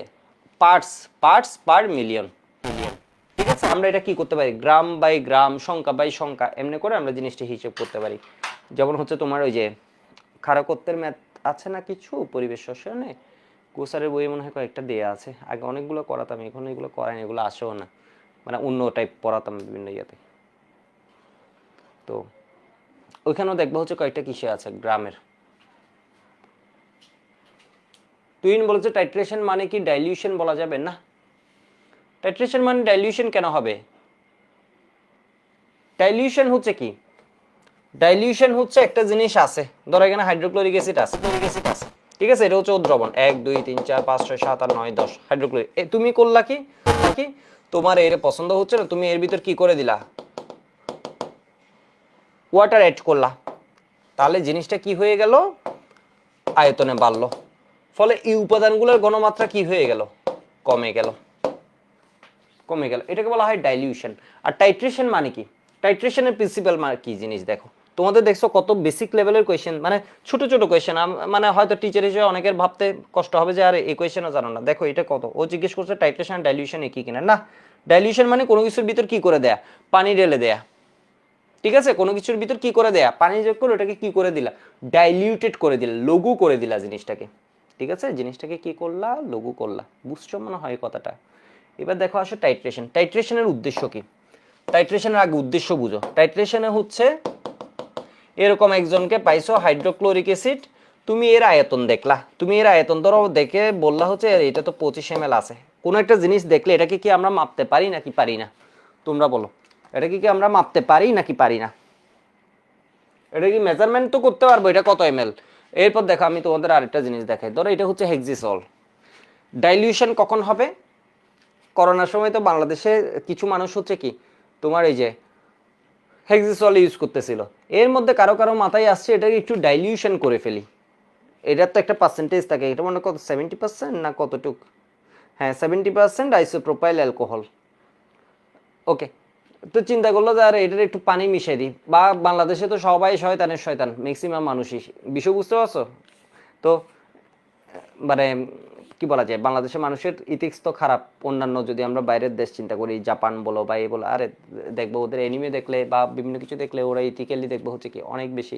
পার্টস, পার্টস পার মিলিয়ন। ঠিক আছে, আমরা এটা কি করতে পারি, গ্রাম বাই গ্রাম, সংখ্যা বাই সংখ্যা, এমনি করে আমরা জিনিসটা হিসেব করতে পারি। যেমন হচ্ছে তোমার ওই যে খারাকত্বের ম্যাথ আছে না কিছু, পরিবেশ রসায়নে কোসারের বইয়ে মনে হয় কয়েকটা দেয়া আছে, আগে অনেকগুলো করাতাম, এখন এগুলো করাই না, এগুলো আসেও না, মানে অন্য টাইপ পড়াতাম বিভিন্ন ইয়েতে। তো ওইখানেও দেখবো হচ্ছে কয়েকটা কিসে আছে গ্রামের। তুই বলেছে টাইট্রেশন মানে কি ডাইলিউশন বলা যাবে না? টাইট্রেশন মানে ডাইলিউশন কেন হবে? ডাইলিউশন হচ্ছে কি, ডাইলিউশন হচ্ছে একটা জিনিস আছে, ধরো এখানে হাইড্রোক্লোরিক অ্যাসিড আছে, ঠিক আছে, এটা হচ্ছে দ্রবণ 1 2 3 4 5 6 7 8 9 10 হাইড্রোক্লোরিক। তুমি করলা কি, কি তোমার এর পছন্দ হচ্ছে না, তুমি এর ভিতর কি করে দিলা, ওয়াটার অ্যাড করলা, তাহলে জিনিসটা কি হয়ে গেল, আয়তনে বাড়লো, ফলে এই উপাদানগুলোর ঘনমাত্রা কি হয়ে গেল, কমে গেল, কমে গেল, এটাকে বলা হয় ডাইলিউশন। আর টাইট্রেশন মানে কি, টাইট্রেশনের প্রিন্সিপাল মানে কি জিনিস দেখো, তোমাদের দেখছো কত বেসিক লেভেলের কোয়েশ্চেন, মানে ছোট ছোট কোয়েশ্চেন, মানে হয়তো টিচার হিসেবে অনেকের ভাবতে কষ্ট হবে যে আরে এই কোয়েশ্চেনও জানো না, দেখো এটা কত, ও জিজ্ঞেস করছে টাইট্রেশন ডাইলিউশন একই কিনা, না, ডাইলিউশন মানে কোনো কিছুর ভিতর কি করে দেয়া, পানি ঢেলে দেয়া, ঠিক আছে, কোনো কিছুর ভিতর কি করে দেয়া, পানি যোগ করে ওটাকে কি করে দিলা, ডাইলিউটেড করে দিলা, লঘু করে দিলা জিনিসটাকে, ঠিক আছে, জিনিসটাকে কি করলা, লঘু করলা, বুঝছো মনে হয় কথাটা। এবার দেখো আসো টাইট্রেশন, টাইট্রেশনের উদ্দেশ্য কি, টাইট্রেশনের আগে উদ্দেশ্য বুঝো। টাইট্রেশনে হচ্ছে এরকম একজনকে পাইছো হাইড্রোক্লোরিক অ্যাসিড, তুমি এর আয়তন দেখলা, তুমি এর আয়তন ধরো দেখে বললা হচ্ছে এটা তো 25 ml আছে, কোনো একটা জিনিস দেখলে এটাকে কি আমরা মাপতে পারি নাকি পারি না, তোমরা বলো, এটাকে কি আমরা মাপতে পারি নাকি পারি না? এটা কি মেজারমেন্ট তো করতে পারবো এটা কত ml। এরপর দেখো আমি তোমাদের আরেকটা জিনিস দেখাই, ধরো এটা হচ্ছে হেক্সিসল। ডাইলিউশন কখন হবে, করোনার সময় তো বাংলাদেশে কিছু মানুষ হচ্ছে কি তোমার এই যে হেক্সিসল ইউজ করতেছিল, এর মধ্যে কারো কারো মাথায় আসছে এটাকে একটু ডাইলিউশন করে ফেলি, এটার তো একটা পার্সেন্টেজ থাকে, এটা মনে কত 70% না কতটুক, হ্যাঁ 70% আইসোপ্রোপাইল অ্যালকোহল, ওকে। তো চিন্তা করলো যে আর এটার একটু পানি মিশিয়ে দিই, বা বাংলাদেশে তো সবাই শয়তানের শয়তান, ম্যাক্সিমাম মানুষই, বিষয় বুঝতে পারছো? তো মানে কি বলা যায়, বাংলাদেশের মানুষের ইথিক্স তো খারাপ, অন্যান্য যদি আমরা বাইরের দেশ চিন্তা করি, জাপান বলো বা এই বলো, আরে দেখবো ওদের এনিমে দেখলে বা বিভিন্ন কিছু দেখলে ওরা ইথিক্যালি দেখবো হচ্ছে কি অনেক বেশি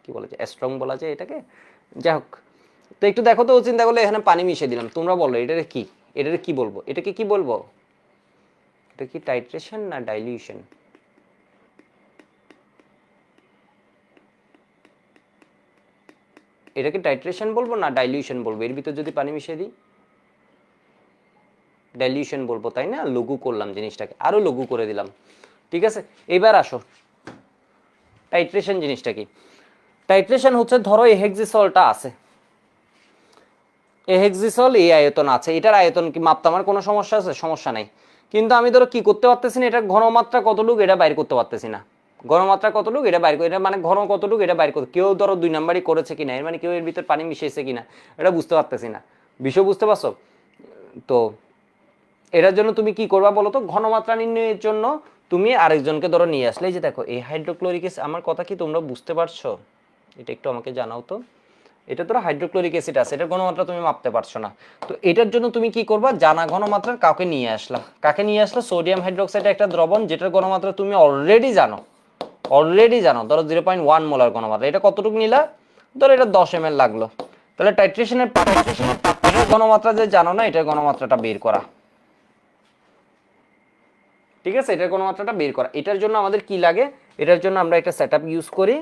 কি বলা যায় স্ট্রং বলা যায় এটাকে, যাই হোক। তো একটু দেখো তো, চিন্তা করলে এখানে পানি মিশিয়ে দিলাম, তোমরা বলো এটারে কি, এটারে কি বলবো, এটাকে কি বলবো, এটা কি টাইট্রেশন না ডাইলিউশন? এটাকে টাইট্রেশন বলবো না ডাইলিউশন বলবো, এর ভিতর যদি পানি মিশিয়ে দিই? ডাইলিউশন বলবো তাই না, লঘু করলাম জিনিসটাকে, আরো লঘু করে দিলাম, ঠিক আছে। এবার আসো টাইট্রেশন জিনিসটা কি, টাইট্রেশন হচ্ছে ধরো এই হেক্সিসলটা আছে, এই হেক্সিসল এই আয়তন আছে, এটার আয়তন কি মাপতে আমার কোনো সমস্যা আছে, সমস্যা নাই, কিন্তু আমি ধরো কি করতে পারতেছি না, এটা ঘনমাত্রা কতটুকু এটা বাইর করতে পারতেছি না, ঘনমাত্রা কতটুকু এটা বাইর করে, এটা মানে ঘন কতটুকু এটা বাইর করতে, কেউ ধরো 2 নাম্বারই করেছে কিনা, এর মানে কেউ এর ভিতর পানি মিশিয়েছে কিনা এটা বুঝতে পারতেছি না, বিষয় বুঝতে পারছো? তো এটার জন্য তুমি কি করবা বলো তো, ঘনমাত্রা নির্ণয়ের জন্য তুমি আরেকজনকে ধরো নিয়ে আসলে, এই যে দেখো এই হাইড্রোক্লোরিক অ্যাসিড, আমার কথা কি তোমরা বুঝতে পারছো? এটা একটু আমাকে জানাও তো, এটা ধরো হাইড্রোক্লোরিক অ্যাসিড আছে, এটার ঘনমাত্রা তুমি মাপতে পারছো না, তো এটার জন্য তুমি কি করবা, জানা ঘনমাত্রার কাউকে নিয়ে আসলা, কাকে নিয়ে আসলা, সোডিয়াম হাইড্রোক্সাইড একটা দ্রবণ যেটার ঘনমাত্রা তুমি অলরেডি জানো, অলরেডি জানো, ধরো 0.1 মোলার ঘনমাত্রা, এটা কতটুকু নিলা, ধরো এটা 10 ml লাগলো, তাহলে টাইট্রেশনের ঘনমাত্রা যে জানো না, এটার ঘনমাত্রাটা বের করা, ঠিক আছে, এটার ঘনমাত্রাটা বের করা, এটার জন্য আমাদের কি লাগে, এটার জন্য আমরা একটা সেটআপ ইউজ করি,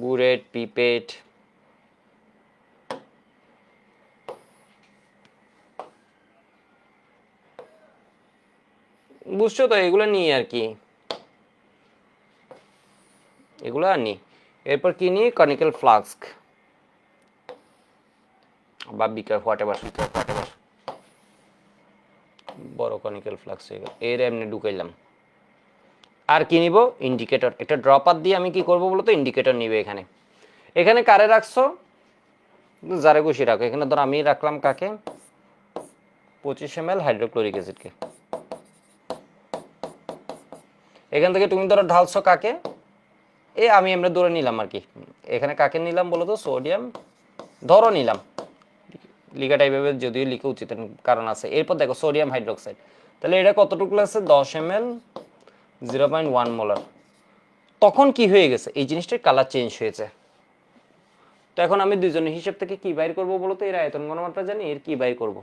বুরেট, পিপেট, বুঝছো তো, এগুলো নিই আর কি, এগুলো আর নিই। এরপর কি নিই, কনিক্যাল ফ্লাস্ক বা বিকার, হোয়াট এভার, বড় কনিক্যাল ফ্লাস্ক এর এমনি ঢুকাইলাম। আর কি নিব, ইন্ডিকেটর। একটা ড্রপার দিয়ে আমি কি করব বলো তো, ইন্ডিকেটর নিবে এখানে। এখানে কারে রাখছো, যারে খুশি রাখো। এখানে ধর আমি রাখলাম কাকে, 25 ml হাইড্রোক্লোরিক অ্যাসিডকে। এখান থেকে তুমি ধরো ঢালছো কাকে, আমি আমরা ধরে নিলাম আর কি। এখানে কাকে নিলাম বলো তো, সোডিয়াম ধরো নিলাম, লিখাটা এইভাবে যদিও লিখা উচিত কারণ আছে। এরপর দেখো সোডিয়াম হাইড্রোক্সাইড, তাহলে এটা কতটুকু আছে, 10 ml, 0.1 মোলার। তখন কি হয়ে গেছে, এই জিনিসটার কালার চেঞ্জ হয়েছে। তো এখন আমি দুইজনের হিসাব থেকে কি বাইর করব বলো তো, এর আয়তন ঘনমাত্রা জানি, এর কি বাইর করব,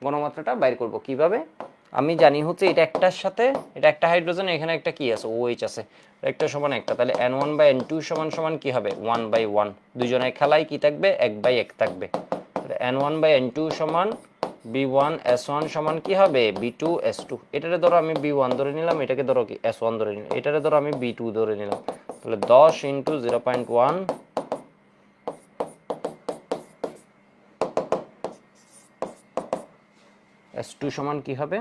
ঘনমাত্রাটা বাইর করব কিভাবে, আমি জানি হচ্ছে এটা একটার সাথে, এটা একটা হাইড্রোজেন, এখানে একটা কি আছে, OH আছে, একটা সমান একটা, তাহলে N1/N2 সমান সমান কি হবে, 1/1। দুইজনের খেলায় কি থাকবে, 1/1 থাকবে। N1/N2 সমান B1S1 সমান কি হবে, B2S2। এটারে ধরো আমি B1 ধরে নিলাম, এটাকে ধরো কি S1 ধরে নিলাম, এটারে ধরো আমি B2 ধরে নিলাম। তাহলে 10 × 0.1 S2 সমান কি হবে,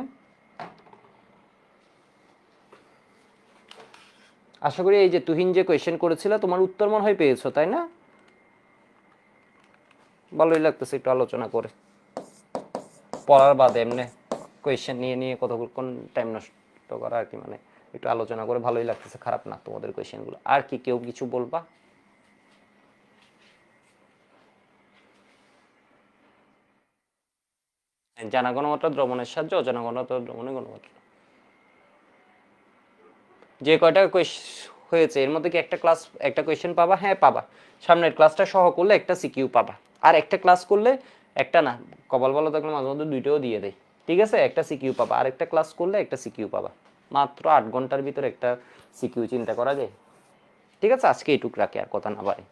আশা করি এই যে তুহিন যে কোয়েশ্চেন করেছিল তোমার উত্তর মনে হয় পেয়েছো, তাই না? ভালোই লাগতেছে একটু আলোচনা করে, পড়ার বাদে এমনি কোয়েশ্চেন নিয়ে নিয়ে কতক্ষণ টাইম নষ্ট করা আর কি, মানে একটু আলোচনা করে ভালোই লাগতেছে, খারাপ না তোমাদের কোয়েশ্চেনগুলো। আর কি কেউ কিছু বলবা? জানা গণমাত্রা দ্রবণের সাহায্যে অজানা গণমাত্রা দ্রবণের গণমাত্রা, যে কয়টা হয়েছে এর মধ্যে কি একটা ক্লাস, একটা কোয়েশ্চেন পাবা? হ্যাঁ পাবা, সামনের ক্লাসটা সহ করলে একটা সিকিউ পাবা, আর একটা ক্লাস করলে একটা না, কপাল ভালো থাকলে মাঝে মধ্যে দুইটাও দিয়ে দেয়, ঠিক আছে? একটা সিকিউ পাবা, আর একটা ক্লাস করলে একটা সিকিউ পাবা। মাত্র 8 ঘন্টার ভিতরে একটা সিকিউ চিন্তা করা যায়। ঠিক আছে, আজকে এইটুক রাখি, আর কথা না বাড়ে।